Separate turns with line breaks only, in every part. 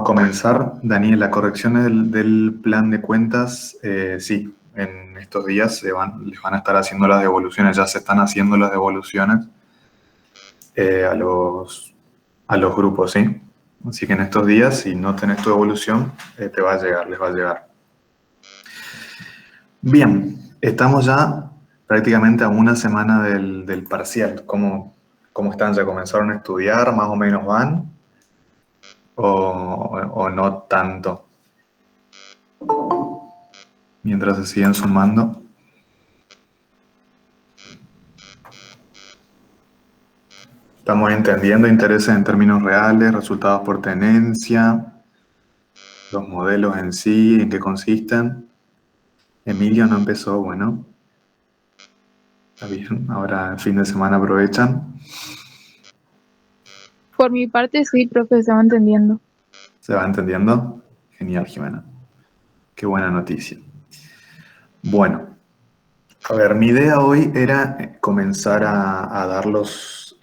Vamos a comenzar. Daniel, la corrección del plan de cuentas, sí, en estos días les van a estar haciendo las devoluciones, ya se están haciendo las devoluciones a los grupos, ¿sí? Así que en estos días, si no tenés tu devolución, te va a llegar, les va a llegar. Bien, estamos ya prácticamente a una semana del parcial. ¿Cómo están? ¿Ya comenzaron a estudiar? ¿Más o menos van? ¿O no tanto? Mientras se siguen sumando. Estamos entendiendo intereses en términos reales, resultados por tenencia, los modelos en sí, en qué consisten. Emilio no empezó, bueno. Está bien, ahora el fin de semana aprovechan.
Por mi parte, sí, profe, se va entendiendo.
¿Se va entendiendo? Genial, Jimena. Qué buena noticia. Bueno, a ver, mi idea hoy era comenzar a dar los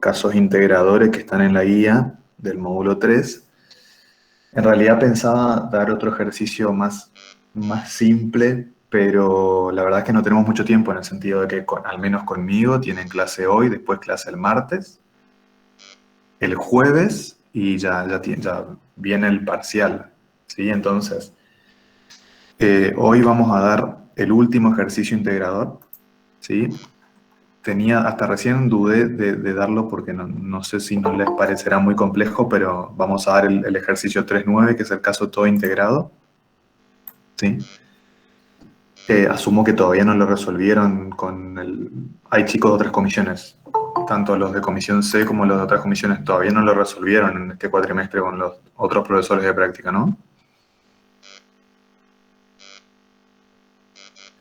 casos integradores que están en la guía del módulo 3. En realidad pensaba dar otro ejercicio más simple, pero la verdad es que no tenemos mucho tiempo en el sentido de que al menos conmigo tienen clase hoy, después clase el martes, el jueves y ya viene el parcial, ¿sí? Entonces, hoy vamos a dar el último ejercicio integrador, ¿sí? Hasta recién dudé de darlo porque no sé si no les parecerá muy complejo, pero vamos a dar el ejercicio 3.9, que es el caso todo integrado, ¿sí? Asumo que todavía no lo resolvieron Hay chicos de otras comisiones, tanto los de comisión C como los de otras comisiones, todavía no lo resolvieron en este cuatrimestre con los otros profesores de práctica, ¿no?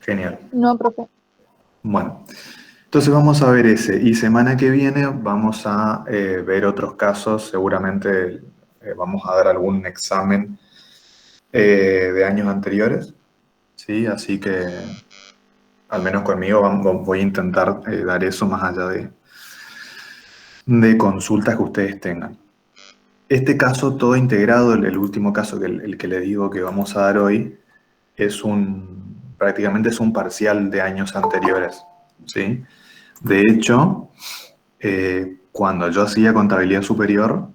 Genial.
No, profe.
Bueno, entonces vamos a ver ese. Y semana que viene vamos a ver otros casos. Seguramente vamos a dar algún examen de años anteriores, ¿sí? Así que al menos conmigo voy a intentar dar eso más allá de consultas que ustedes tengan. Este caso todo integrado, el último caso, el que le digo que vamos a dar hoy, prácticamente es un parcial de años anteriores, ¿sí? De hecho, cuando yo hacía contabilidad superior,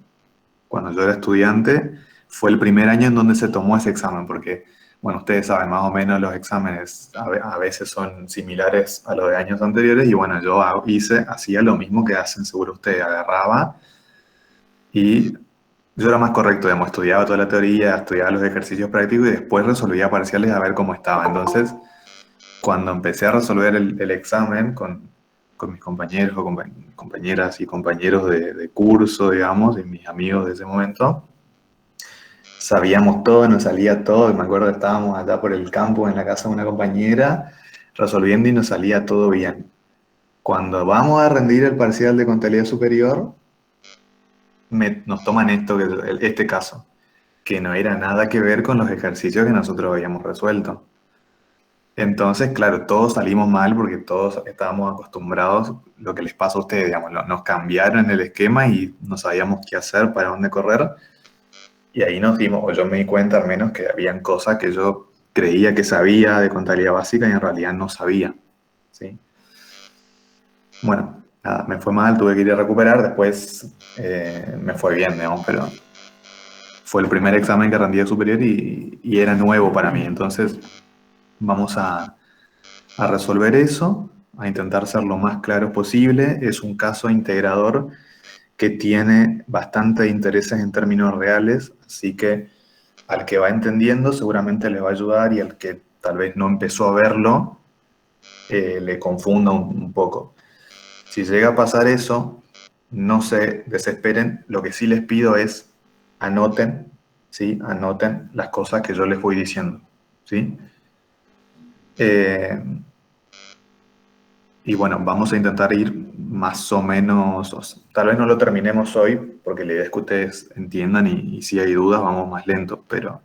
cuando yo era estudiante, fue el primer año en donde se tomó ese examen, porque, bueno, ustedes saben, más o menos los exámenes a veces son similares a los de años anteriores, y bueno, yo hacía lo mismo que hacen seguro ustedes, agarraba y yo era más correcto, digamos, estudiaba toda la teoría, estudiaba los ejercicios prácticos y después resolvía parciales a ver cómo estaba. Entonces, cuando empecé a resolver el examen con mis compañeros o compañeras y compañeros de curso, digamos, y mis amigos de ese momento, sabíamos todo, nos salía todo. Me acuerdo que estábamos allá por el campo en la casa de una compañera resolviendo y nos salía todo bien. Cuando vamos a rendir el parcial de contabilidad superior, nos toman este caso, que no era nada que ver con los ejercicios que nosotros habíamos resuelto. Entonces, claro, todos salimos mal porque todos estábamos acostumbrados, lo que les pasa a ustedes, digamos, nos cambiaron el esquema y no sabíamos qué hacer, para dónde correr. Y ahí o yo me di cuenta al menos que habían cosas que yo creía que sabía de contabilidad básica y en realidad no sabía, ¿sí? Bueno, nada, me fue mal, tuve que ir a recuperar, después me fue bien, digamos, pero fue el primer examen que rendí de superior y era nuevo para mí. Entonces vamos a resolver eso, a intentar ser lo más claro posible. Es un caso integrador que tiene bastante intereses en términos reales, así que al que va entendiendo seguramente le va a ayudar y al que tal vez no empezó a verlo, le confunda un poco. Si llega a pasar eso, no se desesperen. Lo que sí les pido es anoten, ¿sí? Anoten las cosas que yo les voy diciendo, ¿sí? Y bueno, vamos a intentar ir más o menos, tal vez no lo terminemos hoy, porque la idea es que ustedes entiendan y si hay dudas vamos más lentos, pero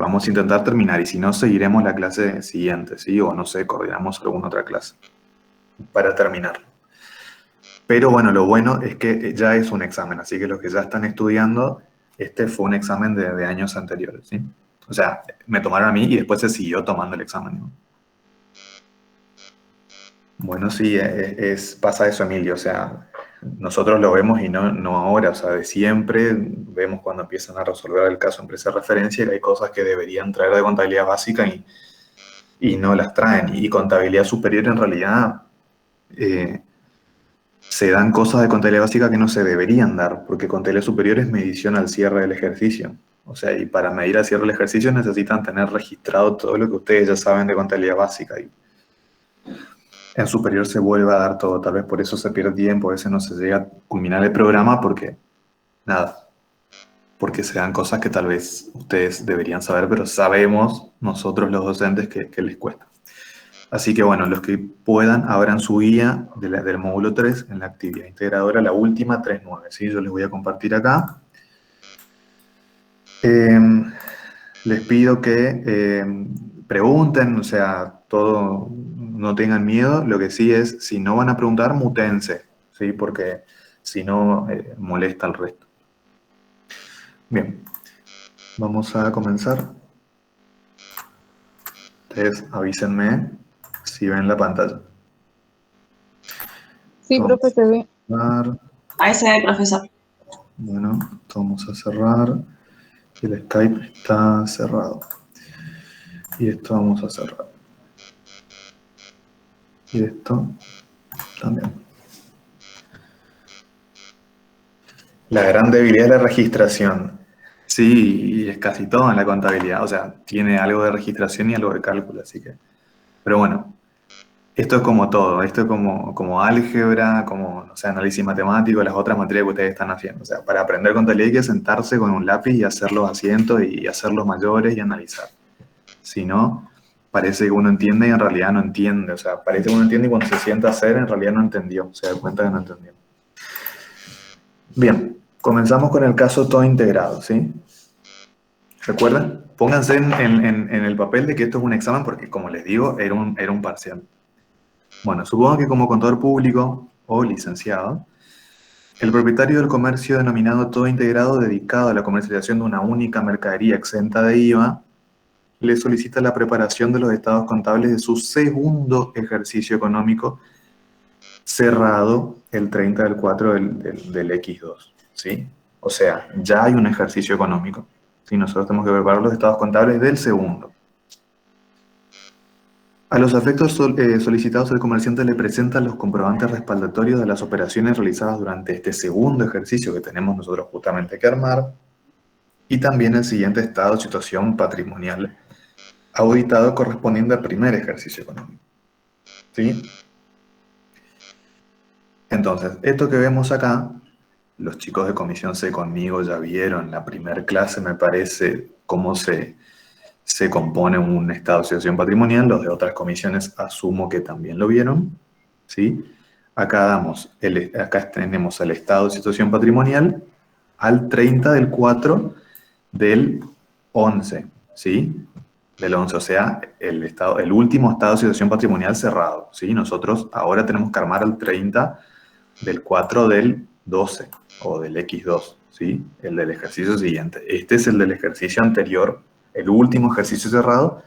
vamos a intentar terminar y si no, seguiremos la clase siguiente, ¿sí? O no sé, coordinamos alguna otra clase para terminar. Pero bueno, lo bueno es que ya es un examen, así que los que ya están estudiando Este fue un examen de años anteriores, ¿sí? O sea, me tomaron a mí y después se siguió tomando el examen, ¿no? Bueno, sí, pasa eso, Emilio. O sea, nosotros lo vemos y no ahora, o sea, de siempre vemos cuando empiezan a resolver el caso empresa de referencia que hay cosas que deberían traer de contabilidad básica y no las traen. Y contabilidad superior en realidad eh, se dan cosas de contabilidad básica que no se deberían dar, porque contabilidad superior es medición al cierre del ejercicio. O sea, y para medir al cierre del ejercicio necesitan tener registrado todo lo que ustedes ya saben de contabilidad básica. Y en superior se vuelve a dar todo, tal vez por eso se pierde tiempo, a veces no se llega a culminar el programa porque, nada, porque se dan cosas que tal vez ustedes deberían saber, pero sabemos nosotros los docentes que les cuesta. Así que bueno, los que puedan, abran su guía del módulo 3 en la actividad integradora, la última 3.9, ¿sí? Yo les voy a compartir acá. Les pido que pregunten, o sea, todo, no tengan miedo. Lo que sí es, si no van a preguntar, mutense, ¿sí? Porque si no, molesta al resto. Bien, vamos a comenzar. Ustedes avísenme si ven la pantalla.
Sí,
Vamos
profe, se ve.
a cerrar.
Ahí se ve, profesor.
Bueno, vamos a cerrar. El Skype está cerrado. Y esto vamos a cerrar. Y esto también. La gran debilidad es la registración. Sí, y es casi todo en la contabilidad. O sea, tiene algo de registración y algo de cálculo, así que. Pero bueno, esto es como todo. Esto es como álgebra, como, no sé, análisis matemático, las otras materias que ustedes están haciendo. O sea, para aprender contabilidad hay que sentarse con un lápiz y hacer los asientos y hacerlos mayores y analizar. Si no, parece que uno entiende y en realidad no entiende. O sea, parece que uno entiende y cuando se sienta a hacer, en realidad no entendió. Se da cuenta que no entendió. Bien, comenzamos con el caso todo integrado, ¿sí? ¿Recuerdan? Pónganse en el papel de que esto es un examen porque, como les digo, era un parcial. Bueno, supongo que como contador público o licenciado, el propietario del comercio denominado todo integrado dedicado a la comercialización de una única mercadería exenta de IVA le solicita la preparación de los estados contables de su segundo ejercicio económico cerrado el 30 del 4 del X2, ¿sí? O sea, ya hay un ejercicio económico, ¿sí? Nosotros tenemos que preparar los estados contables del segundo. A los efectos solicitados, el comerciante le presenta los comprobantes respaldatorios de las operaciones realizadas durante este segundo ejercicio que tenemos nosotros justamente que armar y también el siguiente estado de situación patrimonial auditado correspondiente al primer ejercicio económico, ¿sí? Entonces, esto que vemos acá, los chicos de Comisión C conmigo ya vieron la primera clase, me parece, cómo se compone un estado de situación patrimonial. Los de otras comisiones asumo que también lo vieron, ¿sí? Acá tenemos el estado de situación patrimonial al 30 del 4 del 11, ¿sí? Del 11, o sea, el último estado de situación patrimonial cerrado, ¿sí? Nosotros ahora tenemos que armar al 30 del 4 del 12 o del X2, ¿sí? El del ejercicio siguiente. Este es el del ejercicio anterior, el último ejercicio cerrado,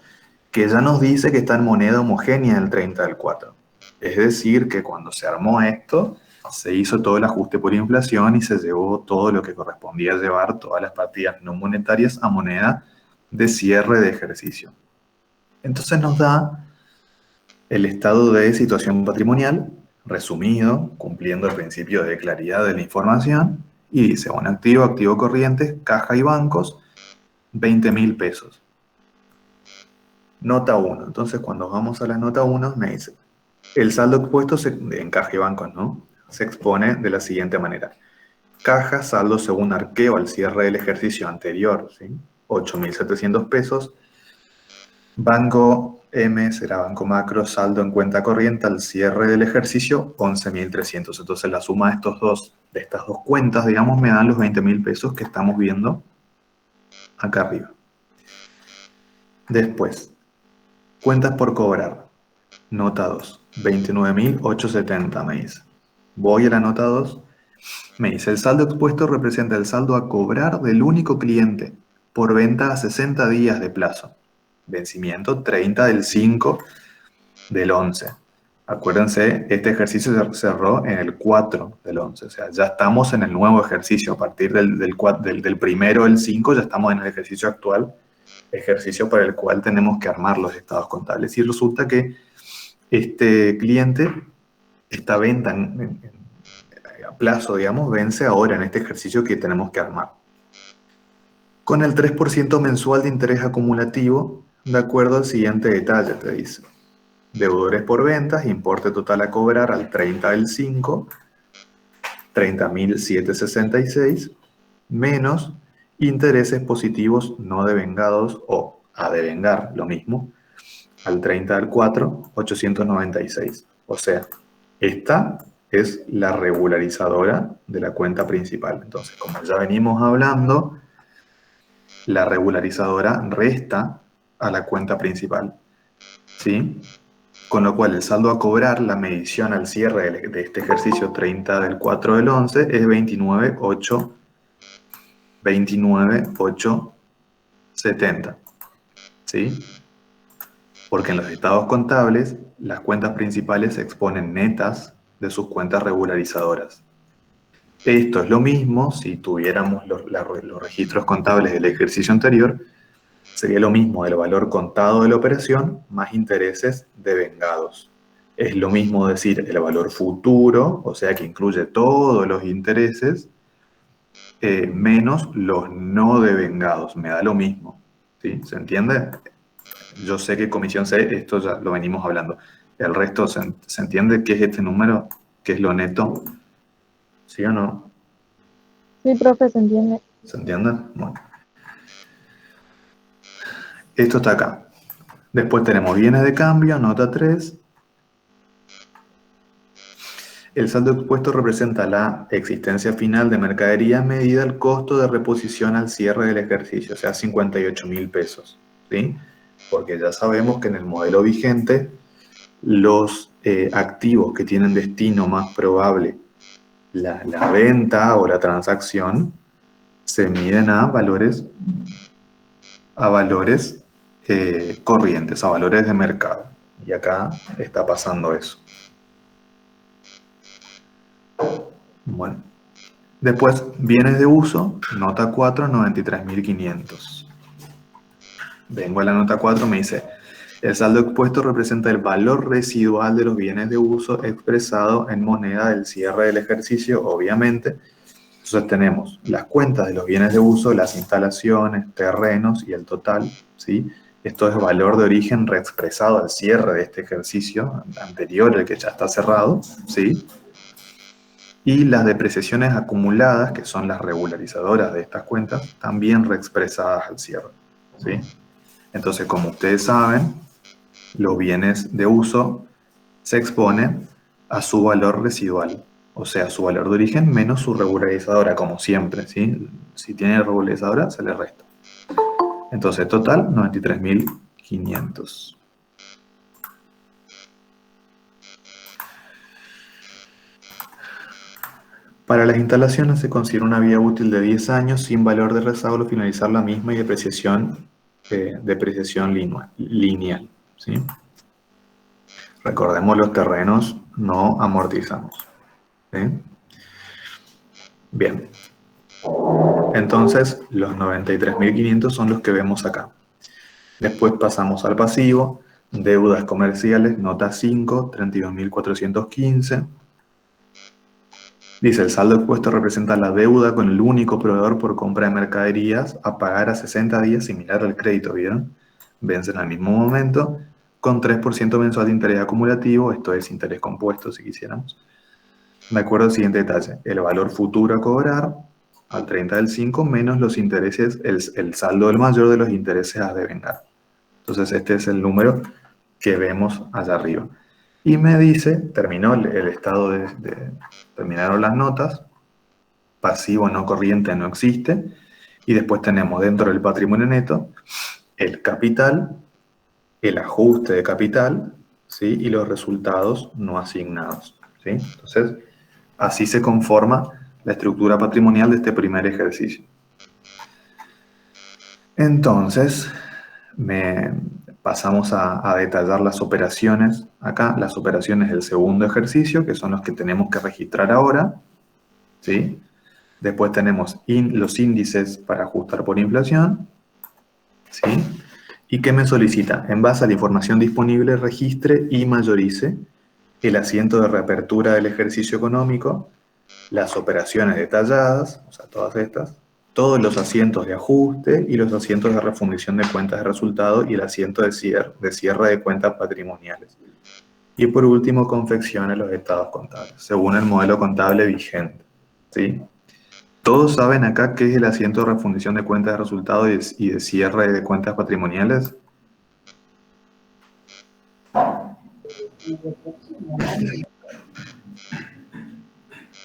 que ya nos dice que está en moneda homogénea el 30 del 4. Es decir, que cuando se armó esto, se hizo todo el ajuste por inflación y se llevó todo lo que correspondía llevar, todas las partidas no monetarias a moneda de cierre de ejercicio. Entonces nos da el estado de situación patrimonial, resumido, cumpliendo el principio de claridad de la información, y dice, bueno, activo, activo corriente, caja y bancos, 20.000 pesos. Nota 1. Entonces, cuando vamos a la nota 1, me dice, el saldo expuesto en caja y bancos, ¿no? Se expone de la siguiente manera. Caja, saldo según arqueo al cierre del ejercicio anterior, ¿sí? 8.700 pesos. Banco M será Banco Macro, saldo en cuenta corriente al cierre del ejercicio, 11.300. Entonces la suma de estas dos cuentas, digamos, me dan los 20.000 pesos que estamos viendo acá arriba. Después, cuentas por cobrar. Nota 2, 29.870 me dice. Voy a la nota 2 Me dice, el saldo expuesto representa el saldo a cobrar del único cliente por venta a 60 días de plazo. Vencimiento 30 del 5 del 11. Acuérdense, este ejercicio se cerró en el 4 del 11. O sea, ya estamos en el nuevo ejercicio. A partir del primero del 5 ya estamos en el ejercicio actual, ejercicio para el cual tenemos que armar los estados contables. Y resulta que este cliente, esta venta a plazo, digamos, vence ahora en este ejercicio que tenemos que armar. Con el 3% mensual de interés acumulativo, de acuerdo al siguiente detalle, te dice. Deudores por ventas, importe total a cobrar al 30 del 5, 30.766, menos intereses positivos no devengados o a devengar, lo mismo, al 30 del 4, 896. O sea, esta es la regularizadora de la cuenta principal. Entonces, como ya venimos hablando, la regularizadora resta a la cuenta principal, ¿sí? Con lo cual el saldo a cobrar, la medición al cierre de este ejercicio 30 del 4 del 11 es 29.870, ¿sí? Porque en los estados contables las cuentas principales se exponen netas de sus cuentas regularizadoras. Esto es lo mismo si tuviéramos los registros contables del ejercicio anterior, sería lo mismo el valor contado de la operación más intereses devengados. Es lo mismo decir el valor futuro, o sea que incluye todos los intereses, menos los no devengados. Me da lo mismo. ¿Sí? ¿Se entiende? Yo sé que comisión C, esto ya lo venimos hablando. El resto, ¿se entiende qué es este número? ¿Qué es lo neto? ¿Sí o no?
Sí, profe, se entiende.
¿Se entiende? Bueno. Esto está acá. Después tenemos bienes de cambio, nota 3. El saldo expuesto representa la existencia final de mercadería medida el costo de reposición al cierre del ejercicio, o sea, 58.000 pesos. ¿Sí? Porque ya sabemos que en el modelo vigente los activos que tienen destino más probable, la venta o la transacción, se miden a valores corrientes, a valores de mercado. Y acá está pasando eso. Bueno. Después, bienes de uso, nota 4, 93.500. Vengo a la nota 4, me dice, el saldo expuesto representa el valor residual de los bienes de uso expresado en moneda del cierre del ejercicio, obviamente. Entonces tenemos las cuentas de los bienes de uso, las instalaciones, terrenos y el total, ¿sí? Esto es valor de origen reexpresado al cierre de este ejercicio anterior, el que ya está cerrado, ¿sí? Y las depreciaciones acumuladas, que son las regularizadoras de estas cuentas, también reexpresadas al cierre, ¿sí? Entonces, como ustedes saben, los bienes de uso se exponen a su valor residual, o sea, su valor de origen menos su regularizadora, como siempre, ¿sí? Si tiene regularizadora, se le resta. Entonces, total, 93.500. Para las instalaciones se considera una vida útil de 10 años sin valor de rezago al finalizar la misma y depreciación lineal. ¿Sí? Recordemos, los terrenos no amortizamos. ¿Sí? Bien. Entonces, los 93.500 son los que vemos acá. Después pasamos al pasivo, deudas comerciales, nota 5, 32.415. Dice, el saldo expuesto representa la deuda con el único proveedor por compra de mercaderías a pagar a 60 días, similar al crédito, ¿vieron? Vencen al mismo momento, con 3% mensual de interés acumulativo, esto es interés compuesto si quisiéramos. De acuerdo al siguiente detalle, el valor futuro a cobrar al 30 del 5 menos los intereses, el saldo del mayor de los intereses a devengar. Entonces este es el número que vemos allá arriba. Y me dice, terminó el estado terminaron las notas, pasivo no corriente no existe, y después tenemos dentro del patrimonio neto el capital, el ajuste de capital, ¿sí? Y los resultados no asignados, ¿sí? Entonces, así se conforma la estructura patrimonial de este primer ejercicio. Entonces, pasamos a detallar las operaciones acá, las operaciones del segundo ejercicio, que son los que tenemos que registrar ahora, ¿sí? Después tenemos los índices para ajustar por inflación, ¿sí? ¿Y qué me solicita? En base a la información disponible, registre y mayorice el asiento de reapertura del ejercicio económico, las operaciones detalladas, o sea, todas estas, todos los asientos de ajuste y los asientos de refundición de cuentas de resultado y el asiento de cierre de cuentas patrimoniales. Y por último, confeccione los estados contables, según el modelo contable vigente, ¿sí? ¿Todos saben acá qué es el asiento de refundición de cuentas de resultado y de cierre de cuentas patrimoniales?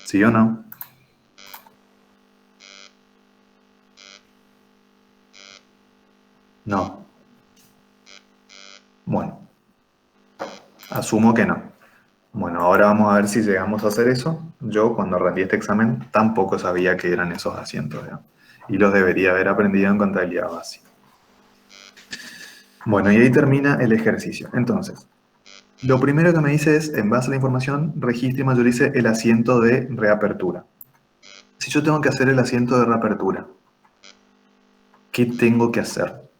¿Sí o no? No. Bueno, asumo que no. Bueno, ahora vamos a ver si llegamos a hacer eso. Yo, cuando rendí este examen, tampoco sabía qué eran esos asientos, ¿ya? Y los debería haber aprendido en contabilidad básica. Bueno, y ahí termina el ejercicio. Entonces, lo primero que me dice es, en base a la información, registre y mayorice el asiento de reapertura. Si yo tengo que hacer el asiento de reapertura, ¿qué tengo que hacer?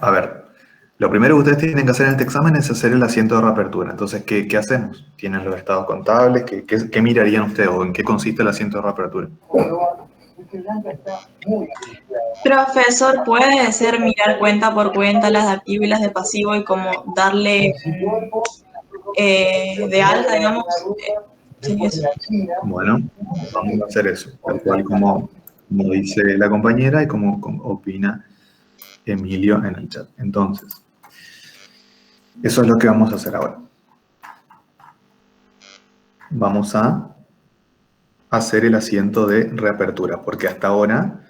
A ver, lo primero que ustedes tienen que hacer en este examen es hacer el asiento de reapertura. Entonces, ¿qué hacemos? ¿Tienen los estados contables? ¿Qué mirarían ustedes o en qué consiste el asiento de reapertura?
Profesor, ¿puede ser mirar cuenta por cuenta las de activo y las de pasivo y como darle de alta, digamos? Sí, eso.
Bueno, vamos a hacer eso, tal cual como dice la compañera y como opina Emilio en el chat. Entonces, eso es lo que vamos a hacer ahora. Vamos a hacer el asiento de reapertura, porque hasta ahora,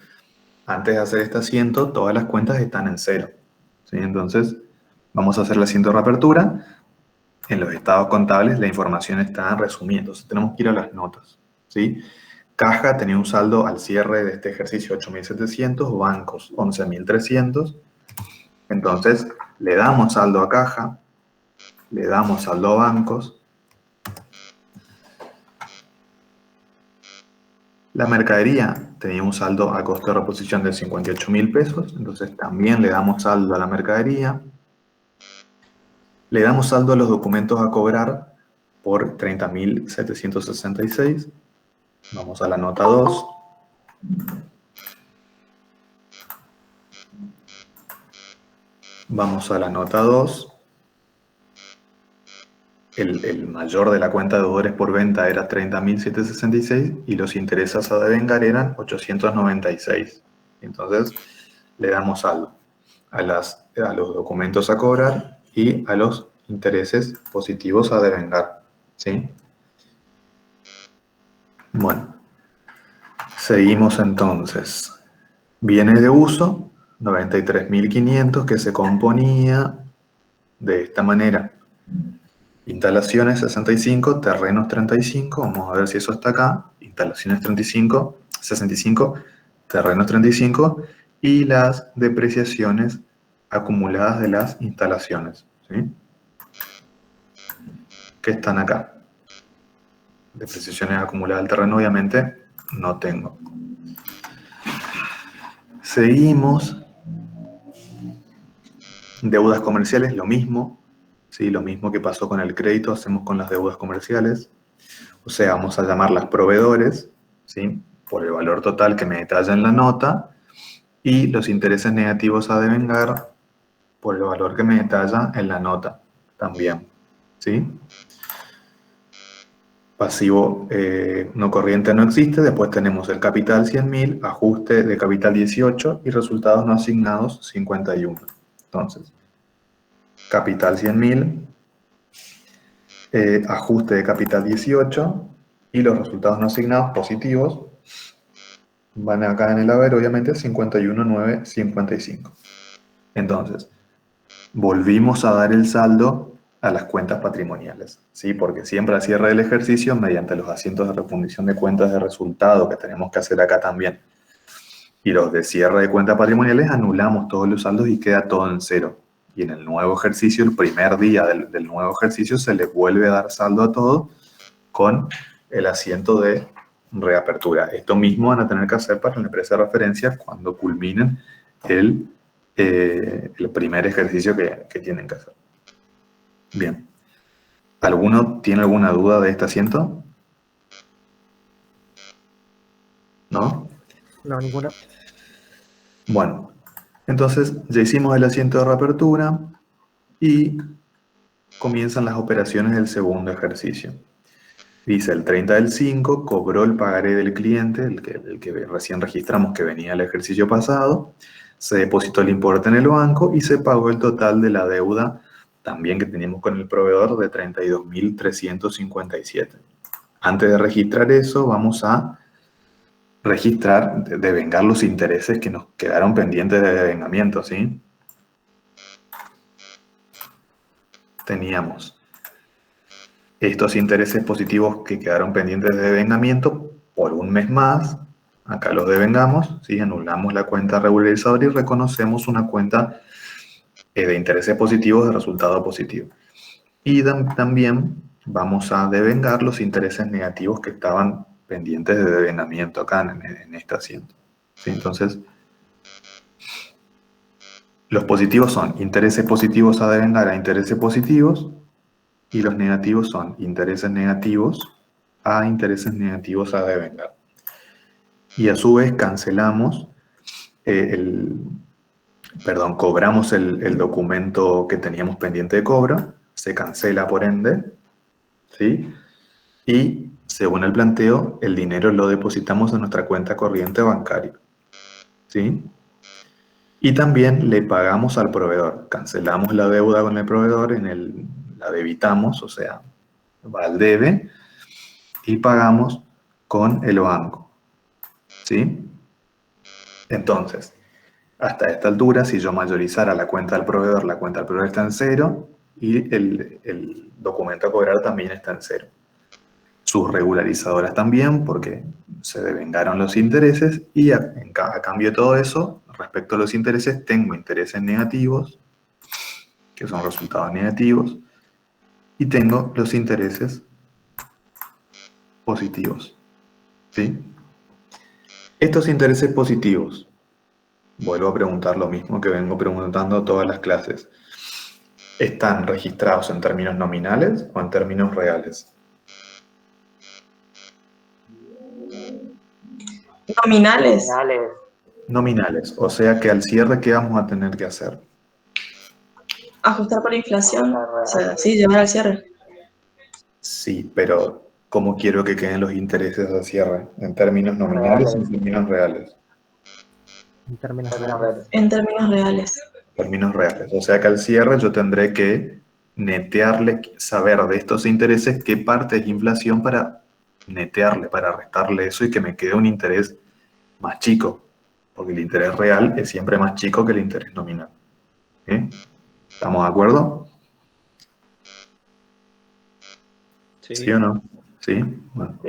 antes de hacer este asiento, todas las cuentas están en cero, ¿sí? Entonces, vamos a hacer el asiento de reapertura. En los estados contables la información está resumida, entonces tenemos que ir a las notas, ¿sí? Caja tenía un saldo al cierre de este ejercicio 8.700, bancos 11.300. Entonces, le damos saldo a caja, le damos saldo a bancos. La mercadería tenía un saldo a costo de reposición de 58.000 pesos, entonces también le damos saldo a la mercadería. Le damos saldo a los documentos a cobrar por 30.766. Vamos a la nota 2. Vamos a la nota 2. El mayor de la cuenta de deudores por venta era 30.766 y los intereses a devengar eran 896. Entonces, le damos saldo a los documentos a cobrar y a los intereses positivos a devengar, ¿sí? Bueno, seguimos entonces. Bienes de uso, 93.500, que se componía de esta manera. Instalaciones 65, terrenos 35, vamos a ver si eso está acá. Instalaciones 65, terrenos 35 y las depreciaciones acumuladas de las instalaciones, ¿sí? Que están acá. Depreciaciones acumuladas del terreno, obviamente, no tengo. Seguimos. Deudas comerciales, lo mismo. ¿Sí? Lo mismo que pasó con el crédito, hacemos con las deudas comerciales. O sea, vamos a llamarlas proveedores, ¿sí? Por el valor total que me detalla en la nota. Y los intereses negativos a devengar por el valor que me detalla en la nota también, ¿sí? Pasivo no corriente no existe. Después tenemos el capital 100.000, ajuste de capital 18 y resultados no asignados 51. Entonces, capital 100.000, ajuste de capital 18 y los resultados no asignados positivos van acá en el haber, obviamente, 51.955. Entonces, volvimos a dar el saldo a las cuentas patrimoniales, ¿sí? Porque siempre al cierre del ejercicio, mediante los asientos de refundición de cuentas de resultado que tenemos que hacer acá también, y los de cierre de cuentas patrimoniales, anulamos todos los saldos y queda todo en cero. Y en el nuevo ejercicio, el primer día del nuevo ejercicio, se le vuelve a dar saldo a todo con el asiento de reapertura. Esto mismo van a tener que hacer para la empresa de referencia cuando culminen el primer ejercicio que tienen que hacer. Bien. ¿Alguno tiene alguna duda de este asiento? ¿No?
No, ninguna.
Bueno, entonces ya hicimos el asiento de reapertura y comienzan las operaciones del segundo ejercicio. Dice, el 30 del 5 cobró el pagaré del cliente, el que recién registramos que venía el ejercicio pasado, se depositó el importe en el banco y se pagó el total de la deuda también que teníamos con el proveedor de 32.357. Antes de registrar eso, vamos a registrar, devengar los intereses que nos quedaron pendientes de devengamiento, ¿sí? Teníamos estos intereses positivos que quedaron pendientes de devengamiento por un mes más. Acá los devengamos, ¿sí? Anulamos la cuenta regularizadora y reconocemos una cuenta de intereses positivos de resultado positivo. Y también vamos a devengar los intereses negativos que estaban pendientes de devengamiento acá en este asiento, ¿sí? Entonces, los positivos son intereses positivos a devengar a intereses positivos, y los negativos son intereses negativos a intereses negativos a devengar. Y a su vez cancelamos, cobramos el documento que teníamos pendiente de cobro, se cancela por ende, ¿sí? Y según el planteo, el dinero lo depositamos en nuestra cuenta corriente bancaria, ¿sí? Y también le pagamos al proveedor, cancelamos la deuda con el proveedor, la debitamos, o sea, va al debe, y pagamos con el banco, ¿sí? Entonces, hasta esta altura, si yo mayorizara la cuenta del proveedor, la cuenta del proveedor está en cero y el documento a cobrar también está en cero. Sus regularizadoras también, porque se devengaron los intereses, y a cambio de todo eso, respecto a los intereses, tengo intereses negativos, que son resultados negativos, y tengo los intereses positivos, ¿sí? Estos intereses positivos, vuelvo a preguntar lo mismo que vengo preguntando todas las clases, ¿están registrados en términos nominales o en términos reales?
Nominales.
Nominales, o sea que al cierre, ¿qué vamos a tener que hacer?
Ajustar por inflación. O sea, sí, llevar al cierre.
Sí, pero ¿cómo quiero que queden los intereses al cierre? ¿En términos nominales o en términos reales?
En términos reales.
En términos reales.
Términos reales. O sea que al cierre yo tendré que netearle, saber de estos intereses qué parte es inflación para netearle, para restarle eso y que me quede un interés más chico. Porque el interés real es siempre más chico que el interés nominal. ¿Sí? ¿Estamos de acuerdo?
Sí.
¿Sí o no? ¿Sí? Bueno.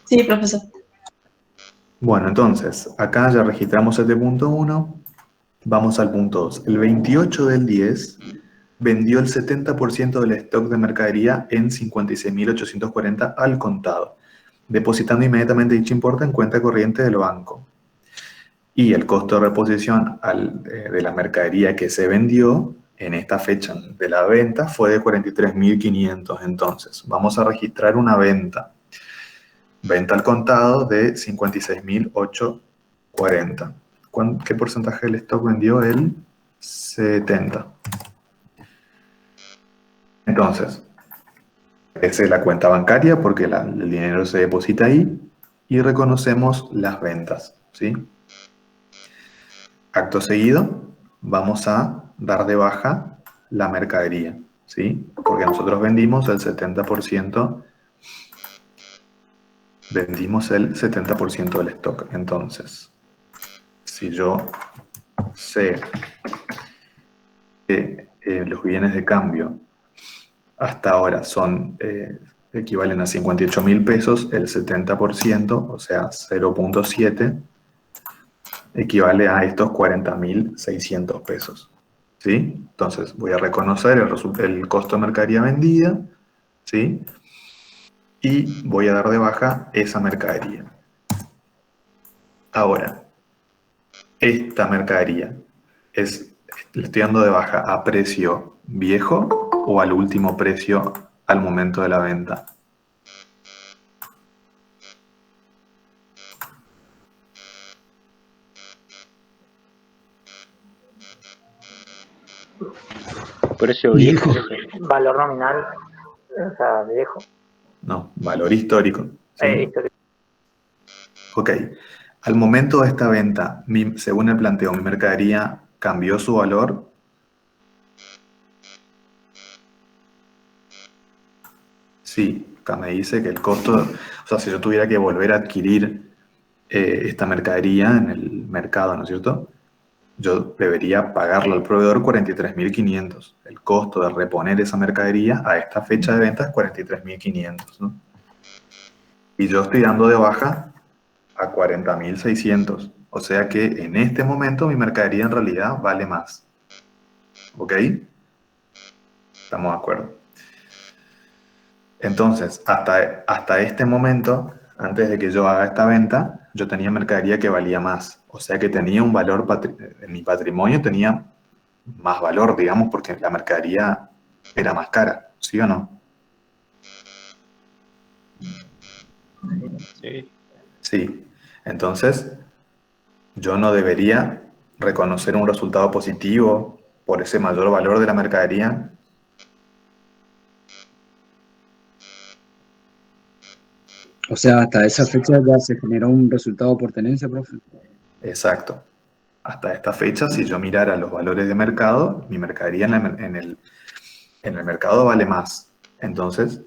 Sí, profesor.
Bueno, entonces, acá ya registramos este punto 1. Vamos al punto 2. El 28 del 10 vendió el 70% del stock de mercadería en 56.840 al contado, depositando inmediatamente dicho importe en cuenta corriente del banco. Y el costo de reposición de la mercadería que se vendió en esta fecha de la venta fue de 43.500. Entonces, vamos a registrar una venta. Venta al contado de 56.840. ¿Qué porcentaje del stock vendió? El 70. Entonces, esa es la cuenta bancaria porque el dinero se deposita ahí y reconocemos las ventas, ¿sí? Acto seguido, vamos a dar de baja la mercadería, ¿sí? Porque nosotros vendimos el 70% vendimos el 70% del stock. Entonces, si yo sé que los bienes de cambio hasta ahora equivalen a 58.000 pesos, el 70%, o sea, 0.7, equivale a estos 40.600 pesos. ¿Sí? Entonces voy a reconocer el costo de mercadería vendida, ¿sí? Y voy a dar de baja esa mercadería. Ahora, esta mercadería le estoy dando de baja a precio viejo o al último precio al momento de la venta.
Precio viejo.
Valor nominal, o sea, viejo.
No, valor histórico. ¿Sí?
Histórico.
Ok. Al momento de esta venta, según el planteo, ¿mi mercadería cambió su valor? Sí, acá me dice que el costo, o sea, si yo tuviera que volver a adquirir esta mercadería en el mercado, ¿no es cierto? Yo debería pagarle al proveedor 43.500. El costo de reponer esa mercadería a esta fecha de venta es 43.500, ¿no? Y yo estoy dando de baja a 40.600. O sea que en este momento mi mercadería en realidad vale más. ¿Ok? Estamos de acuerdo. Entonces, hasta este momento, antes de que yo haga esta venta, yo tenía mercadería que valía más. O sea que tenía un valor, en mi patrimonio tenía más valor, digamos, porque la mercadería era más cara. ¿Sí o no?
Sí.
Sí. Entonces, yo no debería reconocer un resultado positivo por ese mayor valor de la mercadería.
O sea, hasta esa fecha ya se generó un resultado por tenencia, profe.
Exacto. Hasta esta fecha, si yo mirara los valores de mercado, mi mercadería en el mercado vale más. Entonces,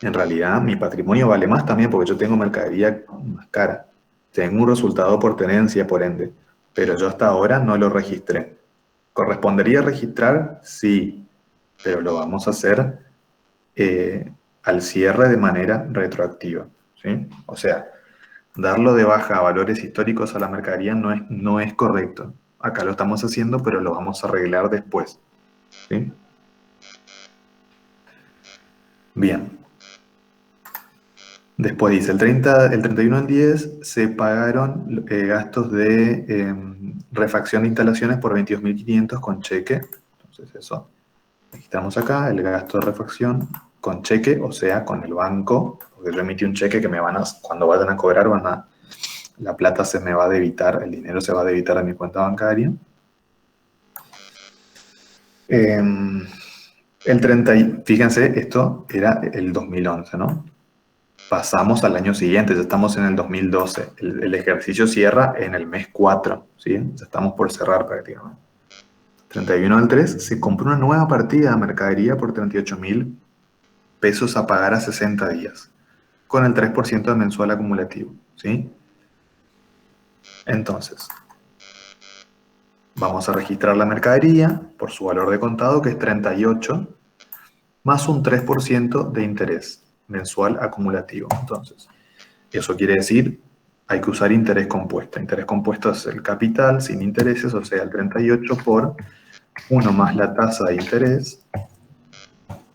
en realidad, mi patrimonio vale más también porque yo tengo mercadería más cara. Tengo un resultado por tenencia, por ende. Pero yo hasta ahora no lo registré. ¿Correspondería registrar? Sí. Pero lo vamos a hacer al cierre de manera retroactiva. ¿Sí? O sea, darlo de baja a valores históricos a la mercadería no es correcto. Acá lo estamos haciendo, pero lo vamos a arreglar después. ¿Sí? Bien. Después dice, el 31 del 10 se pagaron gastos de refacción de instalaciones por 22.500 con cheque. Entonces eso, registramos acá el gasto de refacción con cheque, o sea, con el banco, porque yo emití un cheque que cuando vayan a cobrar, la plata se me va a debitar, el dinero se va a debitar a mi cuenta bancaria. Fíjense, esto era el 2011, ¿no? Pasamos al año siguiente, ya estamos en el 2012. El ejercicio cierra en el mes 4, ¿sí? Ya estamos por cerrar prácticamente. 31 del 3, se compró una nueva partida de mercadería por 38.000 pesos a pagar a 60 días, con el 3% de mensual acumulativo, ¿sí? Entonces, vamos a registrar la mercadería por su valor de contado, que es 38, más un 3% de interés mensual acumulativo. Entonces, eso quiere decir, hay que usar interés compuesto. Interés compuesto es el capital sin intereses, o sea, el 38 por 1 más la tasa de interés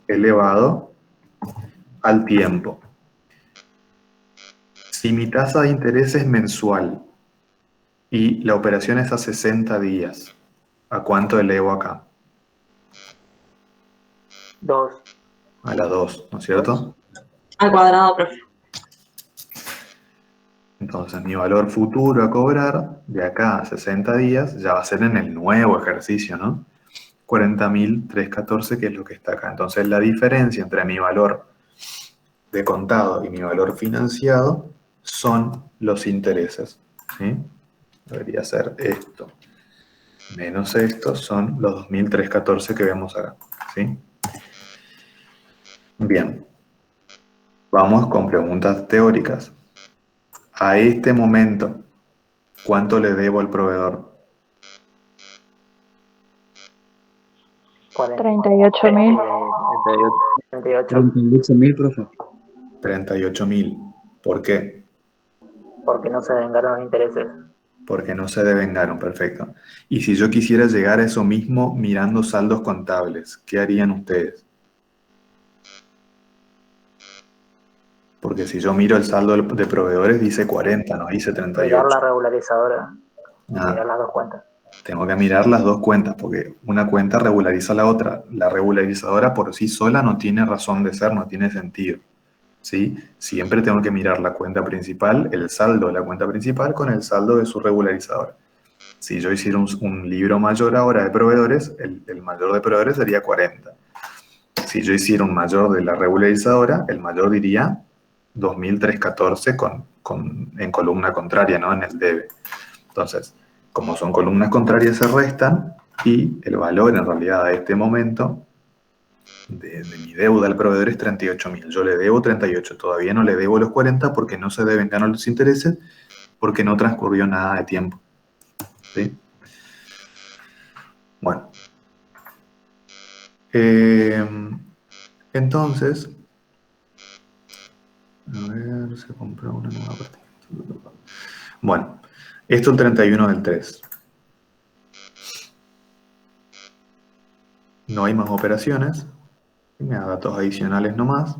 elevado al tiempo. Si mi tasa de interés es mensual y la operación es a 60 días, ¿a cuánto elevo acá?
2.
A la 2, ¿no es cierto?
Al cuadrado, profe.
Entonces mi valor futuro a cobrar de acá a 60 días ya va a ser en el nuevo ejercicio, ¿no? 40.314, que es lo que está acá. Entonces la diferencia entre mi valor de contado y mi valor financiado son los intereses, ¿sí? Debería ser esto. Menos esto son los 2.314 que vemos acá, ¿sí? Bien. Vamos con preguntas teóricas. a este momento, ¿cuánto le debo al proveedor?
38.000.
38,
38.000, profe.
38.000. ¿Por qué?
porque no se vengaron los intereses.
Porque no se devengaron, perfecto. Y si yo quisiera llegar a eso mismo mirando saldos contables, ¿qué harían ustedes? Porque si yo miro el saldo de proveedores dice 40, no dice
Mirar
38.
la regularizadora y
Ah,
mirar las dos cuentas.
tengo que mirar las dos cuentas porque una cuenta regulariza la otra. La regularizadora por sí sola no tiene razón de ser, no tiene sentido. ¿Sí? Siempre tengo que mirar la cuenta principal, el saldo de la cuenta principal con el saldo de su regularizadora. Si yo hiciera un libro mayor ahora de proveedores, el mayor de proveedores sería 40. Si yo hiciera un mayor de la regularizadora, el mayor diría 2.314 en columna contraria, ¿no? En el debe. Entonces, como son columnas contrarias, se restan y el valor en realidad a este momento de mi deuda al proveedor es 38.000. Yo le debo 38, todavía no le debo los 40 porque no se deben ganar los intereses, porque no transcurrió nada de tiempo. ¿Sí? Bueno. Entonces, a ver, se compró una nueva partida. Bueno, esto el 31 del 3. No hay más operaciones. Me da datos adicionales nomás.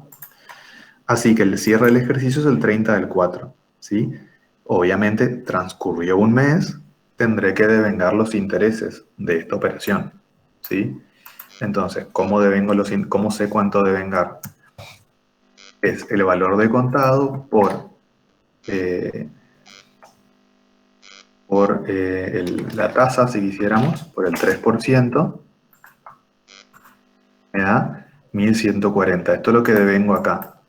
Así que el cierre del ejercicio es el 30 del 4. ¿Sí? Obviamente, transcurrió un mes, tendré que devengar los intereses de esta operación. ¿Sí? Entonces, ¿cómo sé cuánto devengar? Es el valor de contado por la tasa, si quisiéramos, por el 3%, me da 1.140. Esto es lo que devengo acá.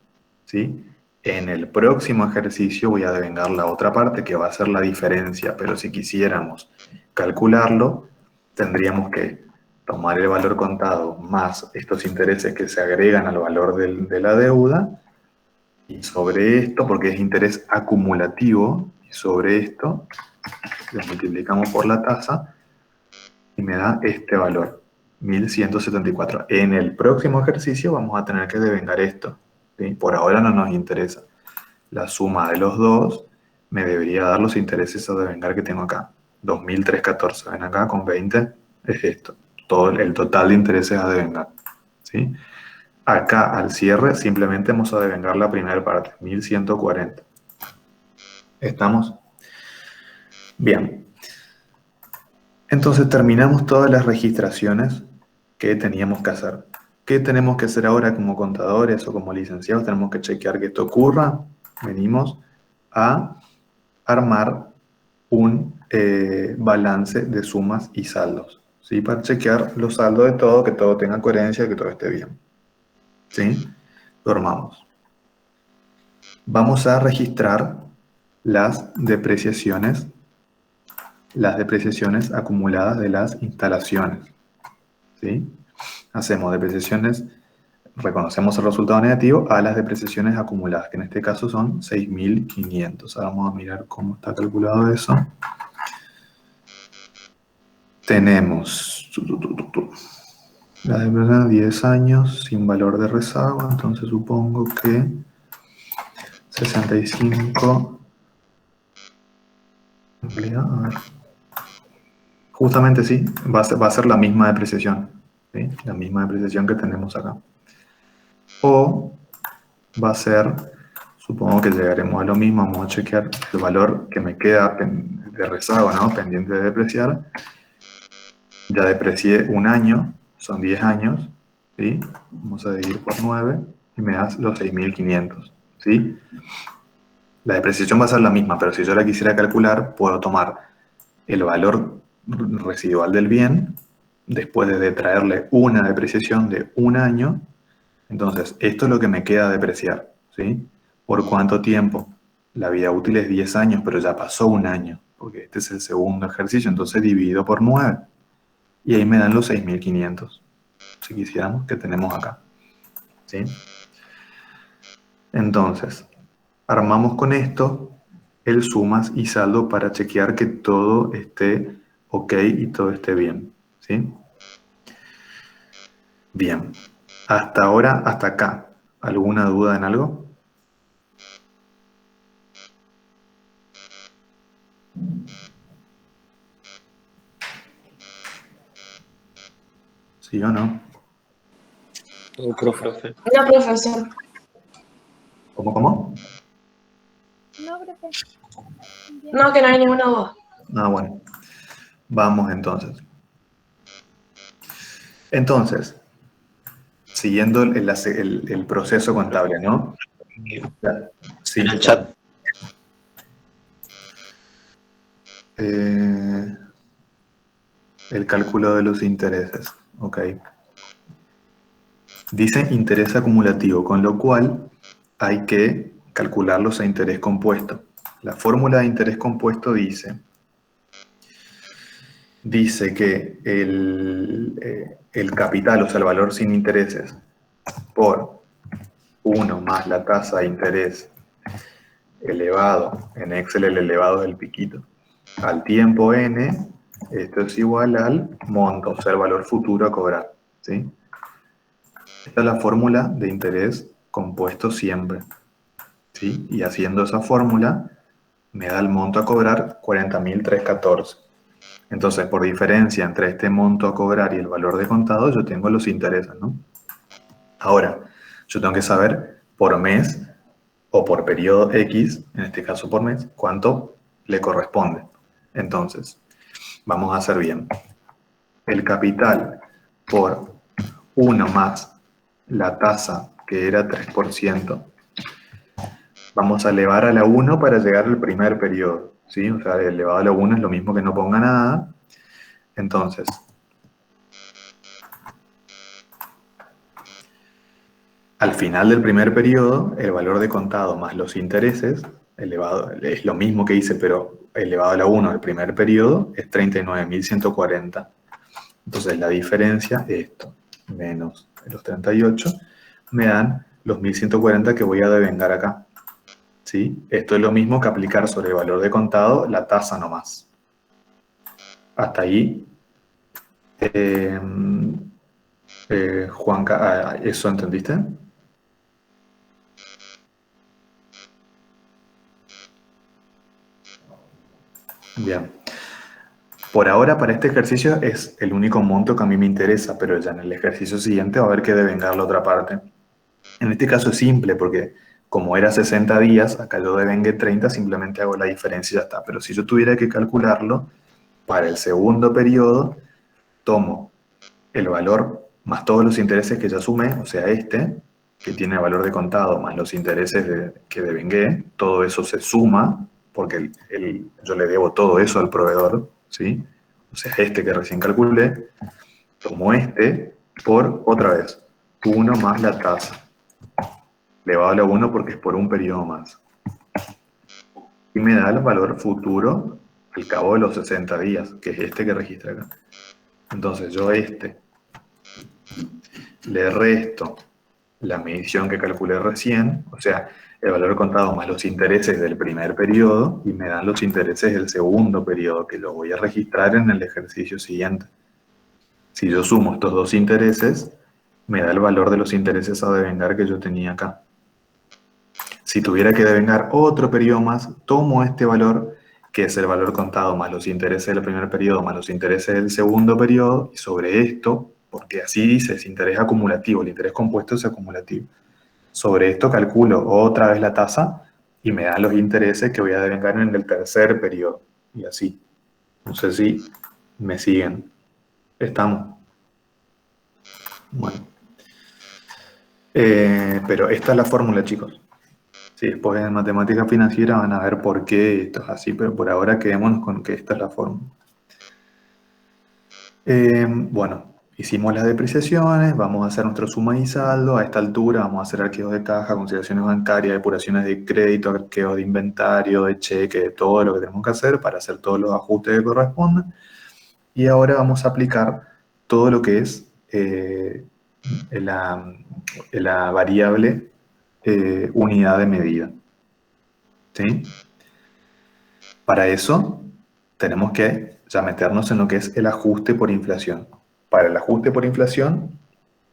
¿Sí? En el próximo ejercicio voy a devengar la otra parte, que va a ser la diferencia, pero si quisiéramos calcularlo, tendríamos que tomar el valor contado más estos intereses que se agregan al valor de la deuda, y sobre esto, porque es interés acumulativo, y sobre esto lo multiplicamos por la tasa y me da este valor, 1.174. En el próximo ejercicio vamos a tener que devengar esto. ¿Sí? Por ahora no nos interesa. La suma de los dos me debería dar los intereses a devengar que tengo acá. 2.314. Ven acá con 20 es esto. Todo el total de intereses a devengar. ¿Sí? Acá al cierre simplemente vamos a devengar la primera parte, 1.140. ¿Estamos? Bien. Entonces terminamos todas las registraciones que teníamos que hacer. ¿Qué tenemos que hacer ahora como contadores o como licenciados? Tenemos que chequear que esto ocurra. Venimos a armar un balance de sumas y saldos, ¿sí? Para chequear los saldos de todo, que todo tenga coherencia, que todo esté bien. ¿Sí? Lo armamos. Vamos a registrar las depreciaciones acumuladas de las instalaciones. ¿Sí? Hacemos depreciaciones, reconocemos el resultado negativo a las depreciaciones acumuladas, que en este caso son 6.500. Ahora vamos a mirar cómo está calculado eso. Tenemos la depreciación de 10 años sin valor de rezago, entonces supongo que 65. A ver. Justamente sí, va a ser la misma depreciación, ¿sí? La misma depreciación que tenemos acá. O va a ser, supongo que llegaremos a lo mismo, vamos a chequear el valor que me queda de rezago, ¿no? Pendiente de depreciar. Ya deprecié un año, son 10 años, ¿sí? Vamos a dividir por 9 y me das los 6.500, ¿sí? La depreciación va a ser la misma, pero si yo la quisiera calcular, puedo tomar el valor residual del bien, después de detraerle una depreciación de un año. Entonces, esto es lo que me queda depreciar, ¿sí? ¿Por cuánto tiempo? La vida útil es 10 años, pero ya pasó un año, porque este es el segundo ejercicio, entonces dividido por 9. Y ahí me dan los 6.500, si quisiéramos, que tenemos acá, ¿sí? Entonces, armamos con esto el sumas y saldo para chequear que todo esté ok y todo esté bien, ¿sí? Bien. Hasta ahora, hasta acá. ¿Alguna duda en algo? ¿Sí o no?
No, profe.
No, profesor.
¿Cómo?
No, profe.
No, que no hay ninguna duda.
Ah, bueno. Vamos entonces. Entonces, siguiendo el proceso contable, ¿no? Sí.
En el chat.
El cálculo de los intereses. Ok. Dice interés acumulativo, con lo cual hay que calcularlos a interés compuesto. La fórmula de interés compuesto dice que el capital, o sea, el valor sin intereses, por 1 más la tasa de interés elevado, en Excel el elevado del piquito, al tiempo n, esto es igual al monto, o sea, el valor futuro a cobrar, ¿sí? Esta es la fórmula de interés compuesto siempre, ¿sí? Y haciendo esa fórmula me da el monto a cobrar 40.314. Entonces, por diferencia entre este monto a cobrar y el valor de contado, yo tengo los intereses, ¿no? Ahora, yo tengo que saber por mes o por periodo X, en este caso por mes, cuánto le corresponde. Entonces, vamos a hacer bien. El capital por 1 más la tasa, que era 3%, vamos a elevar a la 1 para llegar al primer periodo, ¿sí? O sea, elevado a la 1 es lo mismo que no ponga nada. Entonces, al final del primer periodo, el valor de contado más los intereses, elevado, es lo mismo que hice, pero elevado a la 1 el primer periodo, es 39.140. Entonces, la diferencia, esto, menos los 38, me dan los 1.140 que voy a devengar acá. ¿Sí? Esto es lo mismo que aplicar sobre el valor de contado la tasa nomás. Hasta ahí, Juanca, ¿eso entendiste? Bien. Por ahora, para este ejercicio es el único monto que a mí me interesa, pero ya en el ejercicio siguiente va a haber que devengar la otra parte. En este caso es simple, porque como era 60 días, acá yo devengué 30, simplemente hago la diferencia y ya está. Pero si yo tuviera que calcularlo, para el segundo periodo, tomo el valor más todos los intereses que ya sumé, o sea, este, que tiene valor de contado, más los intereses que devengué, todo eso se suma, porque yo le debo todo eso al proveedor, ¿sí? O sea, este que recién calculé, tomo este por, otra vez, 1 más la tasa, elevado a la 1 porque es por un periodo más. Y me da el valor futuro al cabo de los 60 días, que es este que registra acá. Entonces yo le resto la medición que calculé recién, o sea, el valor contado más los intereses del primer periodo, y me dan los intereses del segundo periodo, que lo voy a registrar en el ejercicio siguiente. Si yo sumo estos dos intereses, me da el valor de los intereses a devengar que yo tenía acá. Si tuviera que devengar otro periodo más, tomo este valor, que es el valor contado más los intereses del primer periodo más los intereses del segundo periodo, y sobre esto, porque así dice, es interés acumulativo, el interés compuesto es acumulativo. Sobre esto calculo otra vez la tasa y me dan los intereses que voy a devengar en el tercer periodo. Y así. No sé si me siguen. ¿Estamos? Bueno. Pero esta es la fórmula, chicos. Sí, después en matemática financiera van a ver por qué esto es así, pero por ahora quedémonos con que esta es la fórmula. Bueno, hicimos las depreciaciones, vamos a hacer nuestro suma y saldo. A esta altura vamos a hacer arqueos de caja, consideraciones bancarias, depuraciones de crédito, arqueos de inventario, de cheque, de todo lo que tenemos que hacer para hacer todos los ajustes que correspondan. Y ahora vamos a aplicar todo lo que es la variable unidad de medida. ¿Sí? Para eso tenemos que ya meternos en lo que es el ajuste por inflación. Para el ajuste por inflación